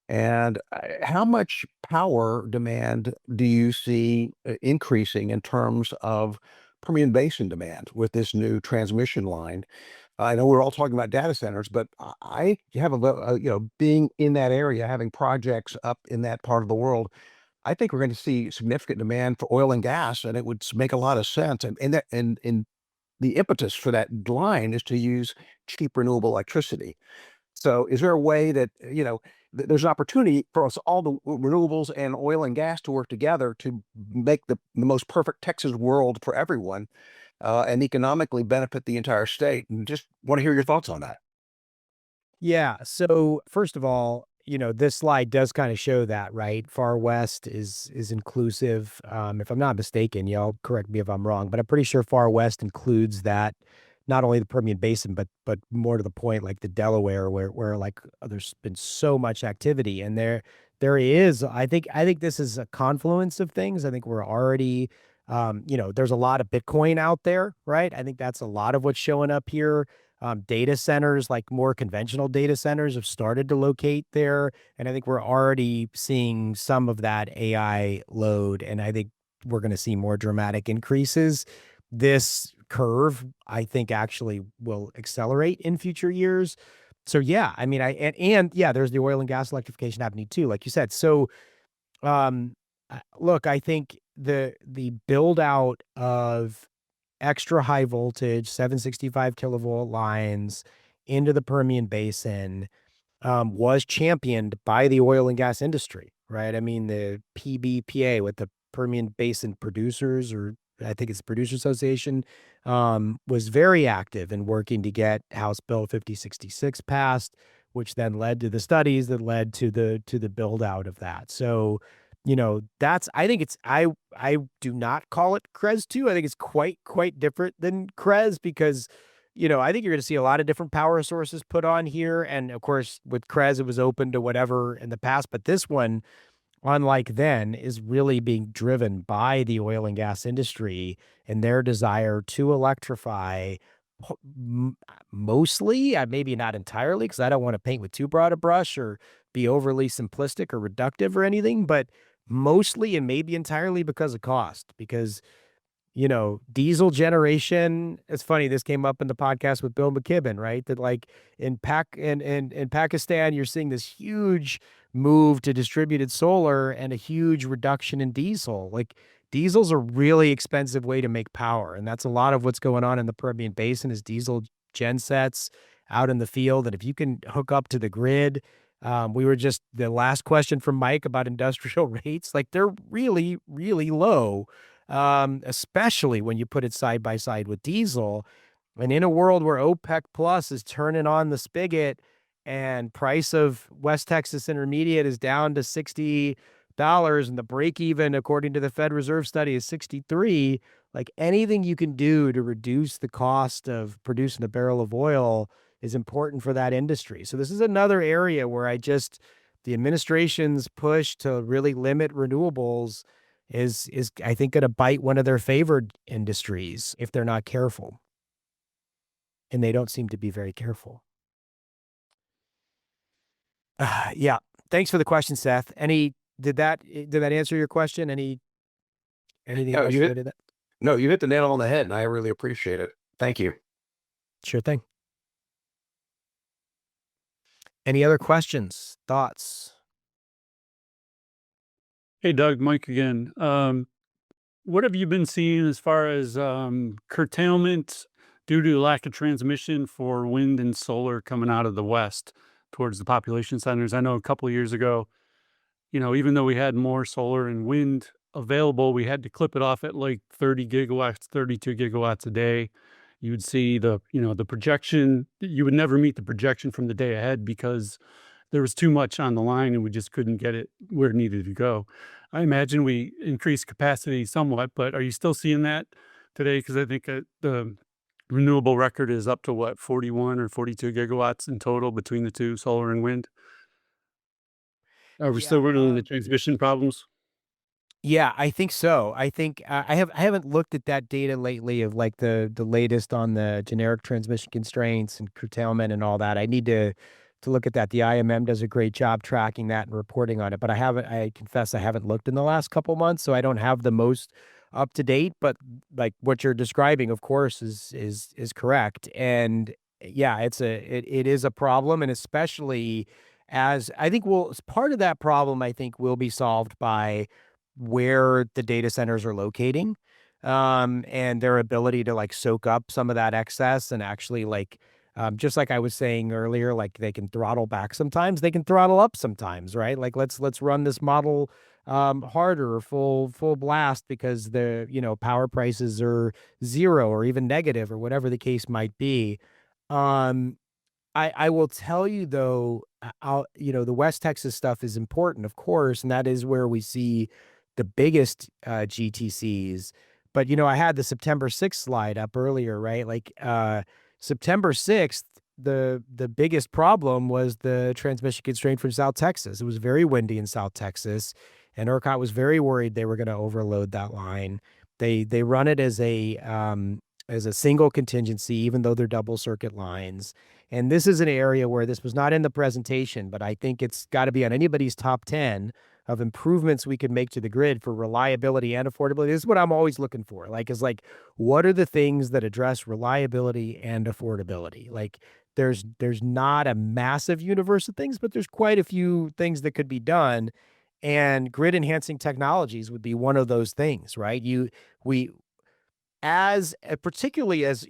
And how much power demand do you see increasing in terms of Permian Basin demand with this new transmission line? I know we're all talking about data centers, but I have being in that area, having projects up in that part of the world, I think we're going to see significant demand for oil and gas, and it would make a lot of sense. And the impetus for that line is to use cheap renewable electricity. So is there a way that, there's an opportunity for us all the renewables and oil and gas to work together to make the most perfect Texas world for everyone, and economically benefit the entire state? And just want to hear your thoughts on that. Yeah. So first of all, this slide does kind of show that, right? Far West is inclusive. If I'm not mistaken, y'all correct me if I'm wrong, but I'm pretty sure Far West includes that, not only the Permian Basin, but more to the point, like the Delaware, where like there's been so much activity, and there is. I think this is a confluence of things. I think we're already, there's a lot of Bitcoin out there, right? I think that's a lot of what's showing up here. Data centers, like more conventional data centers, have started to locate there. And I think we're already seeing some of that AI load. And I think we're going to see more dramatic increases. This curve, I think, actually will accelerate in future years. So, yeah, I mean, and yeah, there's the oil and gas electrification happening too, like you said. So, look, I think the build out of extra high voltage 765 kilovolt lines into the Permian Basin was championed by the oil and gas industry, right? I mean, the PBPA with the Permian Basin Producers, or I think it's the Producer Association, was very active in working to get House Bill 5066 passed, which then led to the studies that led to the build out of that. So, I think I do not call it CREZ 2. I think it's quite different than CREZ because, I think you're going to see a lot of different power sources put on here. And of course, with CREZ, it was open to whatever in the past. But this one, unlike then, is really being driven by the oil and gas industry and their desire to electrify mostly, maybe not entirely, because I don't want to paint with too broad a brush or be overly simplistic or reductive or anything, but mostly and maybe entirely because of cost. Because diesel generation, it's funny, this came up in the podcast with Bill McKibben, right? That like in Pakistan, you're seeing this huge move to distributed solar and a huge reduction in diesel. Like diesel's a really expensive way to make power. And that's a lot of what's going on in the Permian Basin is diesel gensets out in the field. And if you can hook up to the grid, we were just the last question from Mike about industrial rates, like they're really, really low, especially when you put it side by side with diesel. And in a world where OPEC Plus is turning on the spigot and price of West Texas Intermediate is down to $60 and the break even, according to the Fed Reserve study, is 63, like anything you can do to reduce the cost of producing a barrel of oil is important for that industry. So this is another area where the administration's push to really limit renewables is I think going to bite one of their favored industries if they're not careful. And they don't seem to be very careful. Yeah. Thanks for the question, Seth. Did that answer your question? Anything No, else you related to that? No, you hit the nail on the head, and I really appreciate it. Thank you. Sure thing. Any other questions, thoughts? Hey, Doug, Mike again. What have you been seeing as far as curtailment due to lack of transmission for wind and solar coming out of the West towards the population centers? I know a couple of years ago, even though we had more solar and wind available, we had to clip it off at like 30 gigawatts, 32 gigawatts a day. You would see the projection, you would never meet the projection from the day ahead because there was too much on the line and we just couldn't get it where it needed to go. I imagine we increased capacity somewhat, but are you still seeing that today? Because I think the renewable record is up to what, 41 or 42 gigawatts in total between the two, solar and wind. Are we still Yeah, running into transmission problems? yeah, I think so. I think I haven't looked at that data lately of like the latest on the generic transmission constraints and curtailment and all that. I need to look at that. The IMM does a great job tracking that and reporting on it, but I confess I haven't looked in the last couple months, so I don't have the most up to date, but like what you're describing, of course, is correct. And yeah, it is a problem, and especially as I think part of that problem I think will be solved by where the data centers are locating, and their ability to like soak up some of that excess and actually like, just like I was saying earlier, like they can throttle back sometimes, they can throttle up sometimes, right? Like let's run this model harder or full blast because the power prices are zero or even negative or whatever the case might be. Um, I will tell you though, the West Texas stuff is important, of course, and that is where we see the biggest GTCs. But I had the September 6th slide up earlier, right? Like September 6th, the biggest problem was the transmission constraint from South Texas. It was very windy in South Texas, and ERCOT was very worried they were going to overload that line. They run it as a single contingency, even though they're double circuit lines. And this is an area where this was not in the presentation, but I think it's got to be on anybody's top 10 of improvements we could make to the grid for reliability and affordability. This is what I'm always looking for. Like, what are the things that address reliability and affordability? Like, there's not a massive universe of things, but there's quite a few things that could be done. And grid enhancing technologies would be one of those things, right? We as particularly as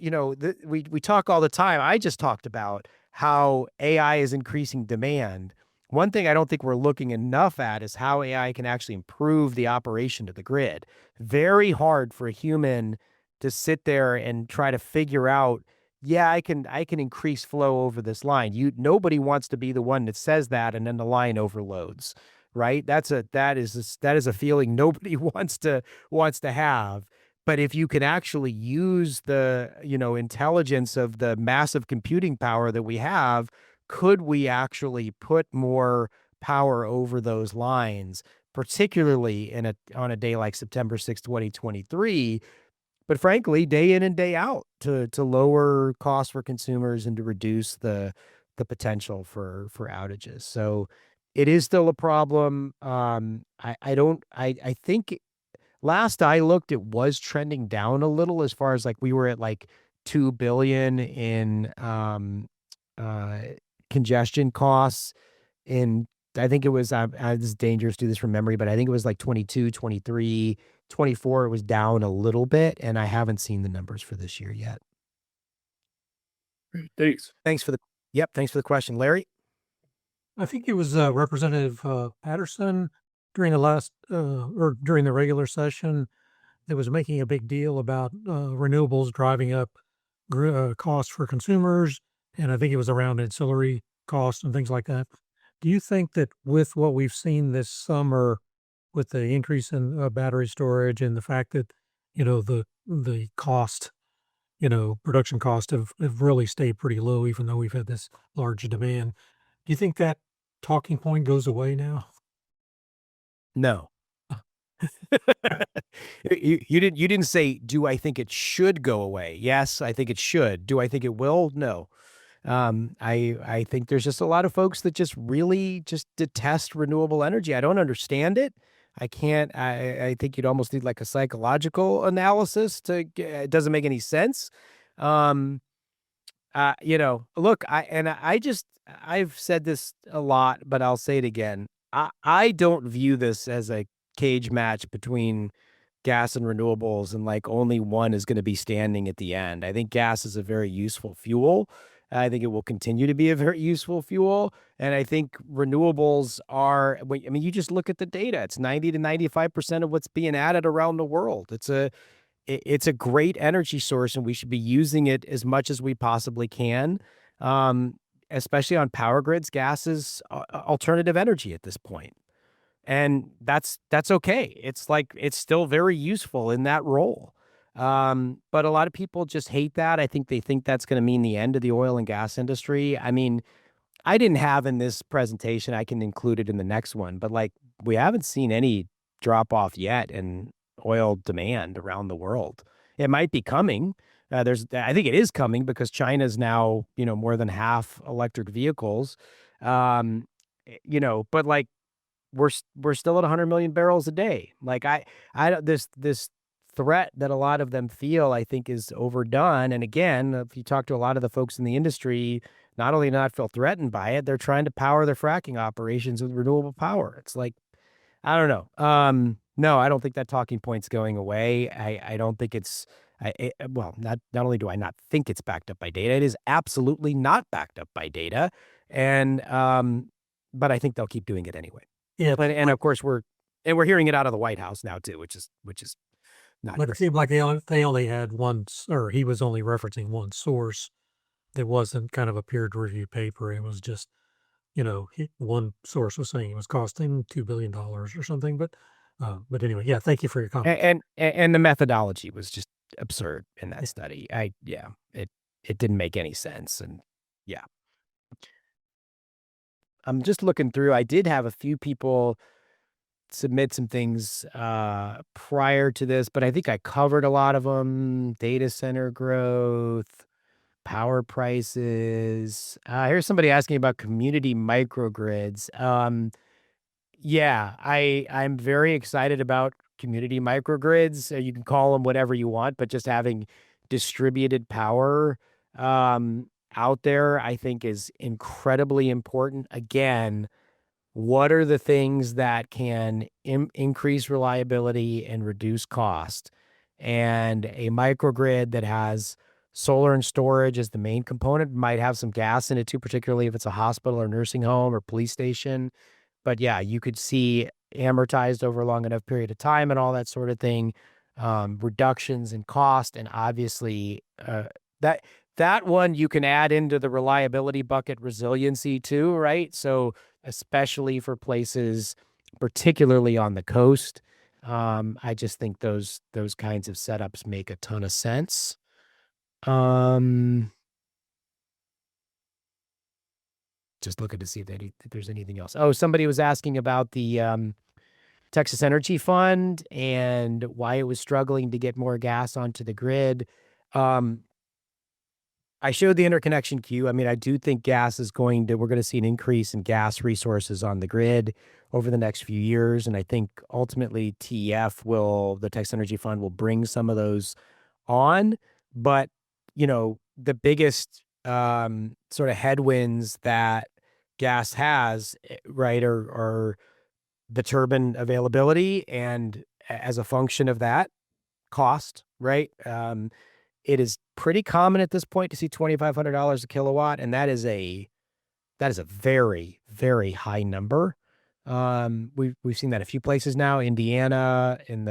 we talk all the time. I just talked about how AI is increasing demand. One thing I don't think we're looking enough at is how AI can actually improve the operation of the grid. Very hard for a human to sit there and try to figure out, yeah, I can increase flow over this line. Nobody wants to be the one that says that and then the line overloads, right? That is a feeling nobody wants to have. But if you can actually use the, intelligence of the massive computing power that we have, could we actually put more power over those lines, particularly on a day like September 6th, 2023, but frankly, day in and day out to lower costs for consumers and to reduce the potential for outages. So it is still a problem. I think last I looked, it was trending down a little as far as like we were at like 2 billion in uh congestion costs in, I think it was this is dangerous to do this from memory, but I think it was like 22, 23, 24. It was down a little bit, and I haven't seen the numbers for this year yet. Great, thanks. Thanks for the question, Larry. I think it was Representative Patterson during during the regular session that was making a big deal about renewables driving up costs for consumers, and I think it was around ancillary costs and things like that. Do you think that with what we've seen this summer, with the increase in battery storage and the fact that the cost, production cost have really stayed pretty low, even though we've had this large demand, do you think that talking point goes away now? No. You didn't say, do I think it should go away? Yes, I think it should. Do I think it will? No. I think there's just a lot of folks that just really just detest renewable energy. I don't understand it. I can't. I think you'd almost need like a psychological analysis it doesn't make any sense. Look, I've said this a lot, but I'll say it again. I don't view this as a cage match between gas and renewables and like only one is going to be standing at the end. I think gas is a very useful fuel. I think it will continue to be a very useful fuel. And I think renewables you just look at the data. It's 90 to 95% of what's being added around the world. It's a great energy source, and we should be using it as much as we possibly can. Especially on power grids, gas is alternative energy at this point. And that's okay. It's still very useful in that role. But a lot of people just hate that. I think they think that's going to mean the end of the oil and gas industry. I mean, I didn't have in this presentation, I can include it in the next one, but like we haven't seen any drop off yet in oil demand around the world. It might be coming. I think it is coming because China's now, more than half electric vehicles. But like we're still at 100 million barrels a day. Like this threat that a lot of them feel, I think, is overdone. And again, if you talk to a lot of the folks in the industry, not only not feel threatened by it, they're trying to power their fracking operations with renewable power. It's like, I don't know. No, I don't think that talking point's going away. I don't think it's, not only do I not think it's backed up by data, it is absolutely not backed up by data. And, but I think they'll keep doing it anyway. Yeah, And of course we're hearing it out of the White House now too, which is not but it great. seemed like they only had one, or he was only referencing one source that wasn't kind of a peer review paper. It was just, one source was saying it was costing $2 billion or something. But anyway, yeah, thank you for your comment. And the methodology was just absurd in that study. It didn't make any sense. And yeah, I'm just looking through. I did have a few people submit some things prior to this, but I think I covered a lot of them. Data center growth, power prices. Here's somebody asking about community microgrids. Yeah, I'm very excited about community microgrids. You can call them whatever you want, but just having distributed power out there, I think, is incredibly important. Again, what are the things that can increase reliability and reduce cost? And a microgrid that has solar and storage as the main component might have some gas in it too, particularly if it's a hospital or nursing home or police station. But yeah, you could see amortized over a long enough period of time and all that sort of thing, reductions in cost. And obviously that one you can add into the reliability bucket, resiliency too, right? So especially for places, particularly on the coast, I just think those kinds of setups make a ton of sense. Just looking to see if there's anything else. Oh, somebody was asking about the Texas Energy Fund and why it was struggling to get more gas onto the grid. I showed the interconnection queue. I mean, I do think we're going to see an increase in gas resources on the grid over the next few years. And I think ultimately the Texas Energy Fund will bring some of those on. But, the biggest sort of headwinds that gas has, right, are the turbine availability, and as a function of that, cost, right? It is pretty common at this point to see $2,500 a kilowatt, and that is a very, very high number. We've seen that a few places now. Indiana, in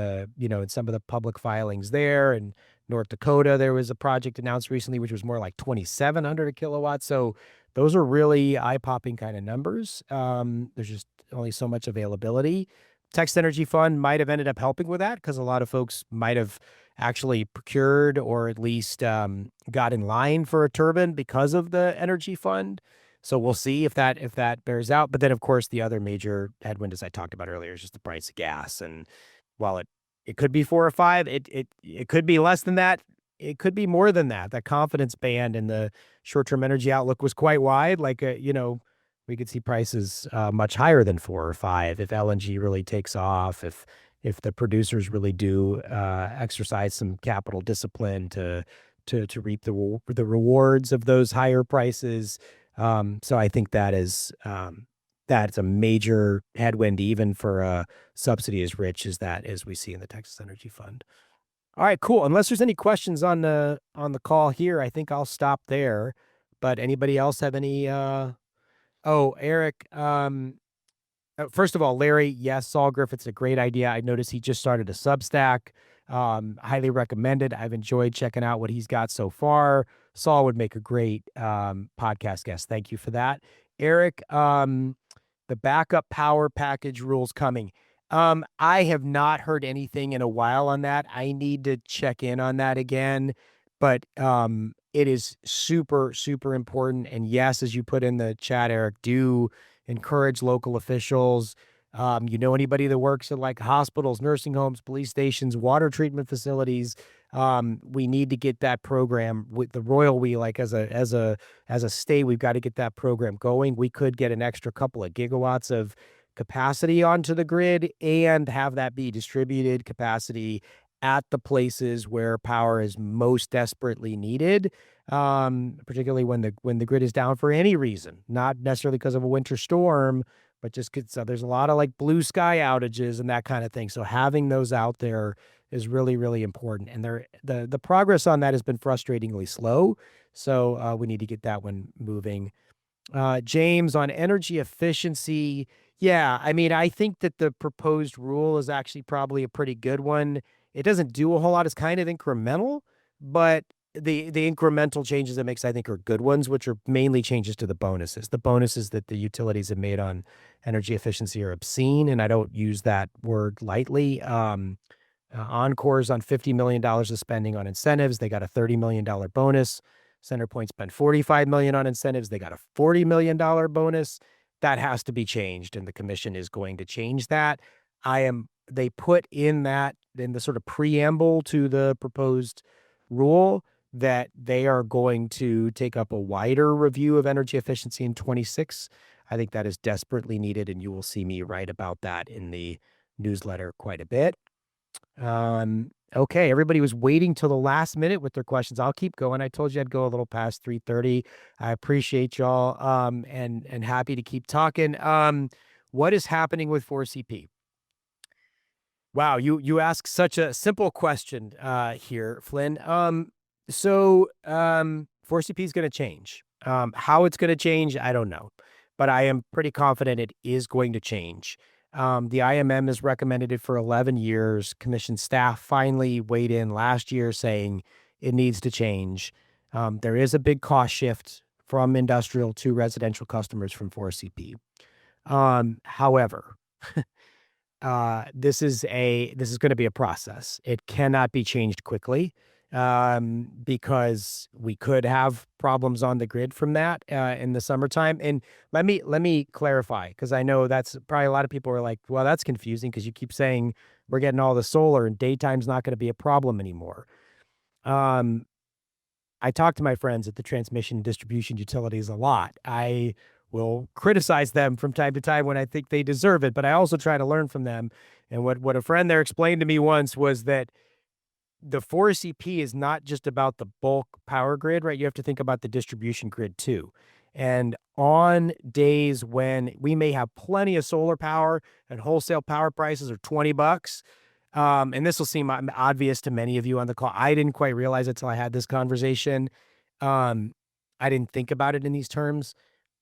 some of the public filings there, and North Dakota, there was a project announced recently which was more like 2,700 a kilowatt. So those are really eye-popping kind of numbers. There's just only so much availability. Texas Energy Fund might have ended up helping with that because a lot of folks might have actually procured or at least got in line for a turbine because of the Energy Fund. So we'll see if that bears out. But then, of course, the other major headwind, as I talked about earlier, is just the price of gas. And while it could be 4 or 5, it could be less than that. It could be more than that. That confidence band in the short-term energy outlook was quite wide. Like, we could see prices much higher than 4 or 5 if LNG really takes off, if the producers really do exercise some capital discipline to reap the rewards of those higher prices. So I think that's a major headwind even for a subsidy as rich as we see in the Texas Energy Fund. All right, cool. Unless there's any questions on the call here, I think I'll stop there. But anybody else have any? Eric. First of all, Larry, yes, Saul Griffith's a great idea. I noticed he just started a Substack. Highly recommended. I've enjoyed checking out what he's got so far. Saul would make a great podcast guest. Thank you for that. Eric, the backup power package rules coming. I have not heard anything in a while on that. I need to check in on that again, but it is super, super important. And yes, as you put in the chat, Eric, do encourage local officials. Anybody that works at like hospitals, nursing homes, police stations, water treatment facilities. We need to get that program with the Royal We, like as a state, we've got to get that program going. We could get an extra couple of gigawatts of capacity onto the grid and have that be distributed capacity at the places where power is most desperately needed, particularly when the grid is down for any reason, not necessarily because of a winter storm, but just because there's a lot of like blue sky outages and that kind of thing. So having those out there is really, really important. And the progress on that has been frustratingly slow. So we need to get that one moving. James, on energy efficiency, yeah, I mean, I think that the proposed rule is actually probably a pretty good one. It doesn't do a whole lot. It's kind of incremental, but the incremental changes it makes, I think, are good ones, which are mainly changes to the bonuses. The bonuses that the utilities have made on energy efficiency are obscene, and I don't use that word lightly. Encore's on $50 million of spending on incentives. They got a $30 million bonus. CenterPoint spent $45 million on incentives. They got a $40 million bonus. That has to be changed, and the commission is going to change that. They put in the sort of preamble to the proposed rule that they are going to take up a wider review of energy efficiency in 26. I think that is desperately needed, and you will see me write about that in the newsletter quite a bit. Okay, everybody was waiting till the last minute with their questions. I'll keep going. I told you I'd go a little past 3:30. I appreciate y'all, and happy to keep talking. What is happening with 4CP? Wow, you ask such a simple question here, Flynn. 4CP is going to change. How it's going to change, I don't know, but I am pretty confident it is going to change. The IMM has recommended it for 11 years. Commission staff finally weighed in last year saying it needs to change. There is a big cost shift from industrial to residential customers from 4CP. However, this is going to be a process. It cannot be changed quickly because we could have problems on the grid from that in the summertime. And let me clarify, because I know that's probably a lot of people are like, well, that's confusing because you keep saying we're getting all the solar and daytime's not going to be a problem anymore. I talk to my friends at the transmission and distribution utilities a lot. I will criticize them from time to time when I think they deserve it, but I also try to learn from them. And what a friend there explained to me once was that the 4CP is not just about the bulk power grid, right? You have to think about the distribution grid too. And on days when we may have plenty of solar power and wholesale power prices are $20, and this will seem obvious to many of you on the call. I didn't quite realize it till I had this conversation. I didn't think about it in these terms.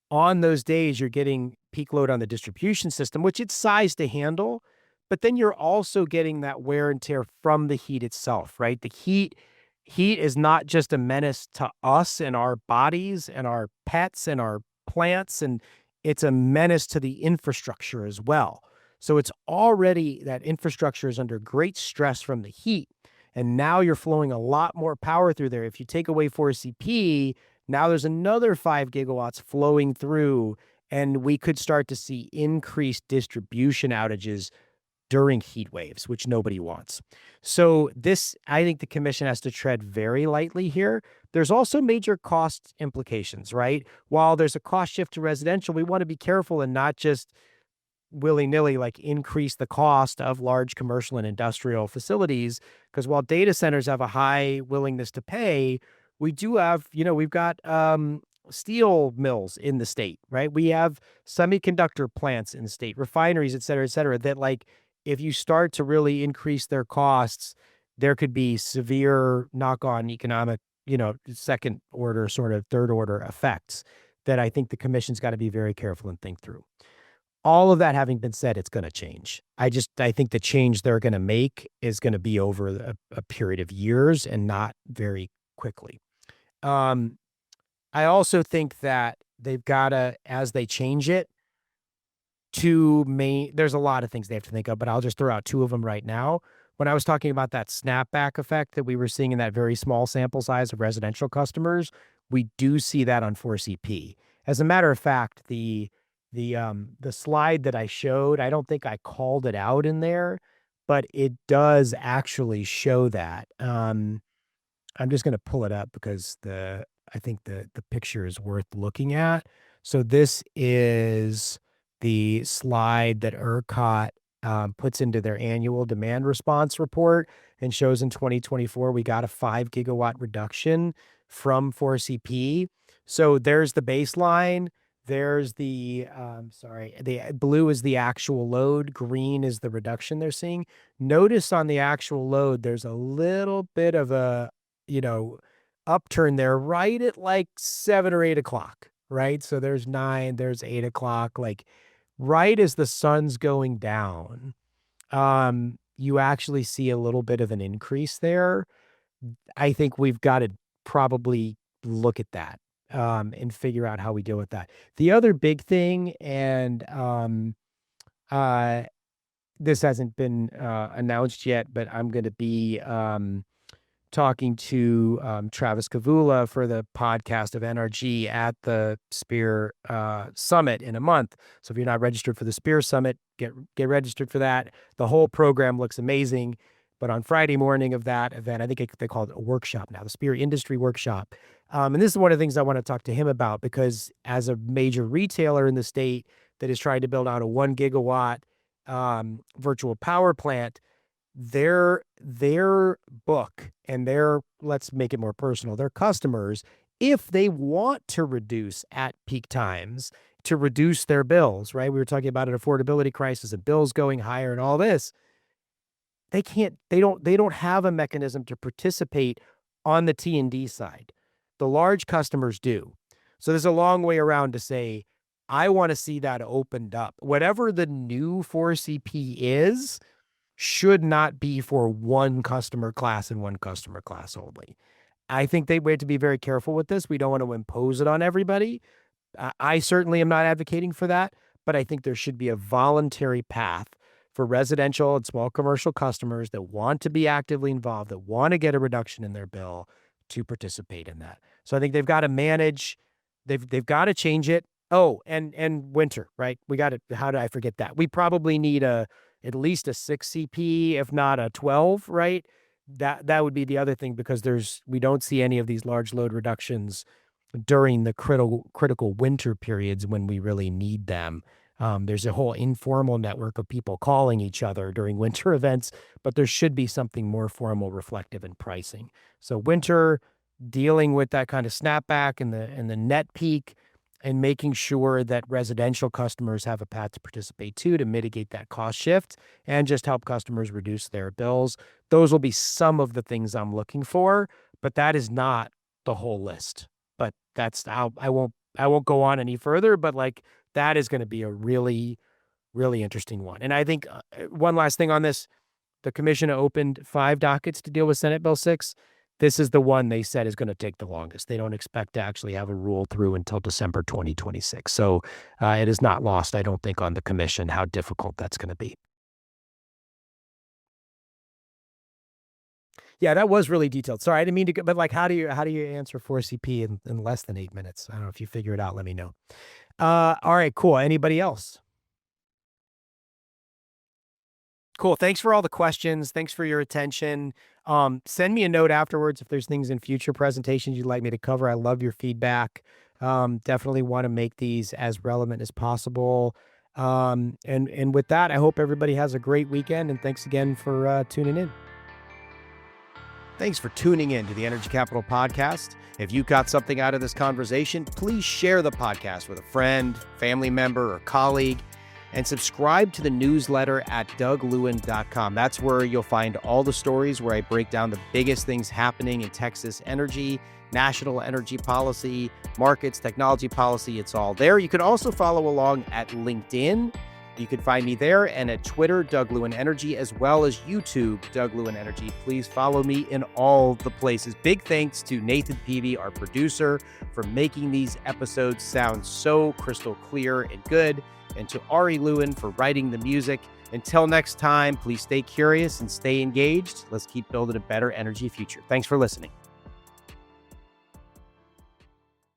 On those days, you're getting peak load on the distribution system, which it's sized to handle, but then you're also getting that wear and tear from the heat itself, right? The heat is not just a menace to us and our bodies and our pets and our plants, and it's a menace to the infrastructure as well. So it's already, that infrastructure is under great stress from the heat, and now you're flowing a lot more power through there. If you take away 4CP, now there's another 5 gigawatts flowing through, and we could start to see increased distribution outages during heat waves, which nobody wants. So I think the commission has to tread very lightly here. There's also major cost implications, right? While there's a cost shift to residential, we want to be careful and not just willy-nilly like increase the cost of large commercial and industrial facilities, because while data centers have a high willingness to pay, we do have, we've got steel mills in the state, right? We have semiconductor plants in the state, refineries, et cetera, that like, if you start to really increase their costs, there could be severe knock-on economic, second order, sort of third order effects that I think the commission's got to be very careful and think through. All of that having been said, it's going to change. I think the change they're going to make is going to be over a period of years and not very quickly. I also think that they've got to, as they change it, there's a lot of things they have to think of, but I'll just throw out two of them right now. When I was talking about that snapback effect that we were seeing in that very small sample size of residential customers, we do see that on 4CP. As a matter of fact, the slide that I showed, I don't think I called it out in there, but it does actually show that. I'm just going to pull it up because I think the picture is worth looking at. So this is the slide that ERCOT puts into their annual demand response report and shows in 2024 we got a 5 gigawatt reduction from 4CP. So there's the baseline. There's the blue is the actual load. Green is the reduction they're seeing. Notice on the actual load, there's a little bit of a, upturn there right at like 7 or 8 o'clock, right? So there's 9, there's 8 o'clock, like right as the sun's going down, you actually see a little bit of an increase there. I think we've got to probably look at that and figure out how we deal with that. The other big thing, and this hasn't been announced yet, but I'm going to be talking to Travis Kavula for the podcast of NRG at the SPEAR Summit in a month. So if you're not registered for the SPEAR Summit, get registered for that. The whole program looks amazing. But on Friday morning of that event, I think they call it a workshop now, the SPEAR Industry Workshop. And this is one of the things I want to talk to him about, because as a major retailer in the state that is trying to build out a 1 gigawatt virtual power plant, their book and let's make it more personal, their customers, if they want to reduce at peak times, to reduce their bills, right? We were talking about an affordability crisis and bills going higher and all this. They don't have a mechanism to participate on the T&D side. The large customers do. So there's a long way around to say, I want to see that opened up. Whatever the new 4CP is, should not be for one customer class and one customer class only. I think we have to be very careful with this. We don't want to impose it on everybody. I certainly am not advocating for that, but I think there should be a voluntary path for residential and small commercial customers that want to be actively involved, that want to get a reduction in their bill, to participate in that. So I think they've got to manage, they've got to change it. Oh, and winter, right? How did I forget that? We probably need at least a 6 CP, if not a 12, right? That would be the other thing, because we don't see any of these large load reductions during the critical winter periods when we really need them. There's a whole informal network of people calling each other during winter events, but there should be something more formal, reflective in pricing. So winter, dealing with that kind of snapback and the net peak, and making sure that residential customers have a path to participate too, to mitigate that cost shift and just help customers reduce their bills. Those will be some of the things I'm looking for, but that is not the whole list. But I won't go on any further, but like that is going to be a really, really interesting one. And I think one last thing on this, the commission opened 5 dockets to deal with Senate Bill 6. This is the one they said is going to take the longest. They don't expect to actually have a rule through until December 2026. So it is not lost, I don't think, on the commission how difficult that's going to be. Yeah, that was really detailed. Sorry, I didn't mean to go, but like, how do you answer 4CP in less than 8 minutes? I don't know. If you figure it out, let me know. All right, cool. Anybody else? Cool. Thanks for all the questions. Thanks for your attention. Send me a note afterwards if there's things in future presentations you'd like me to cover. I love your feedback. Definitely want to make these as relevant as possible. And with that, I hope everybody has a great weekend, and thanks again for tuning in. Thanks for tuning in to the Energy Capital Podcast. If you got something out of this conversation, please share the podcast with a friend, family member, or colleague, and subscribe to the newsletter at DougLewin.com. That's where you'll find all the stories where I break down the biggest things happening in Texas energy, national energy policy, markets, technology policy. It's all there. You can also follow along at LinkedIn You can find me there and at Twitter, Doug Lewin Energy, as well as YouTube, Doug Lewin Energy. Please follow me in all the places. Big thanks to Nathan Peavy, our producer, for making these episodes sound so crystal clear and good, and to Ari Lewin for writing the music. Until next time, please stay curious and stay engaged. Let's keep building a better energy future. Thanks for listening.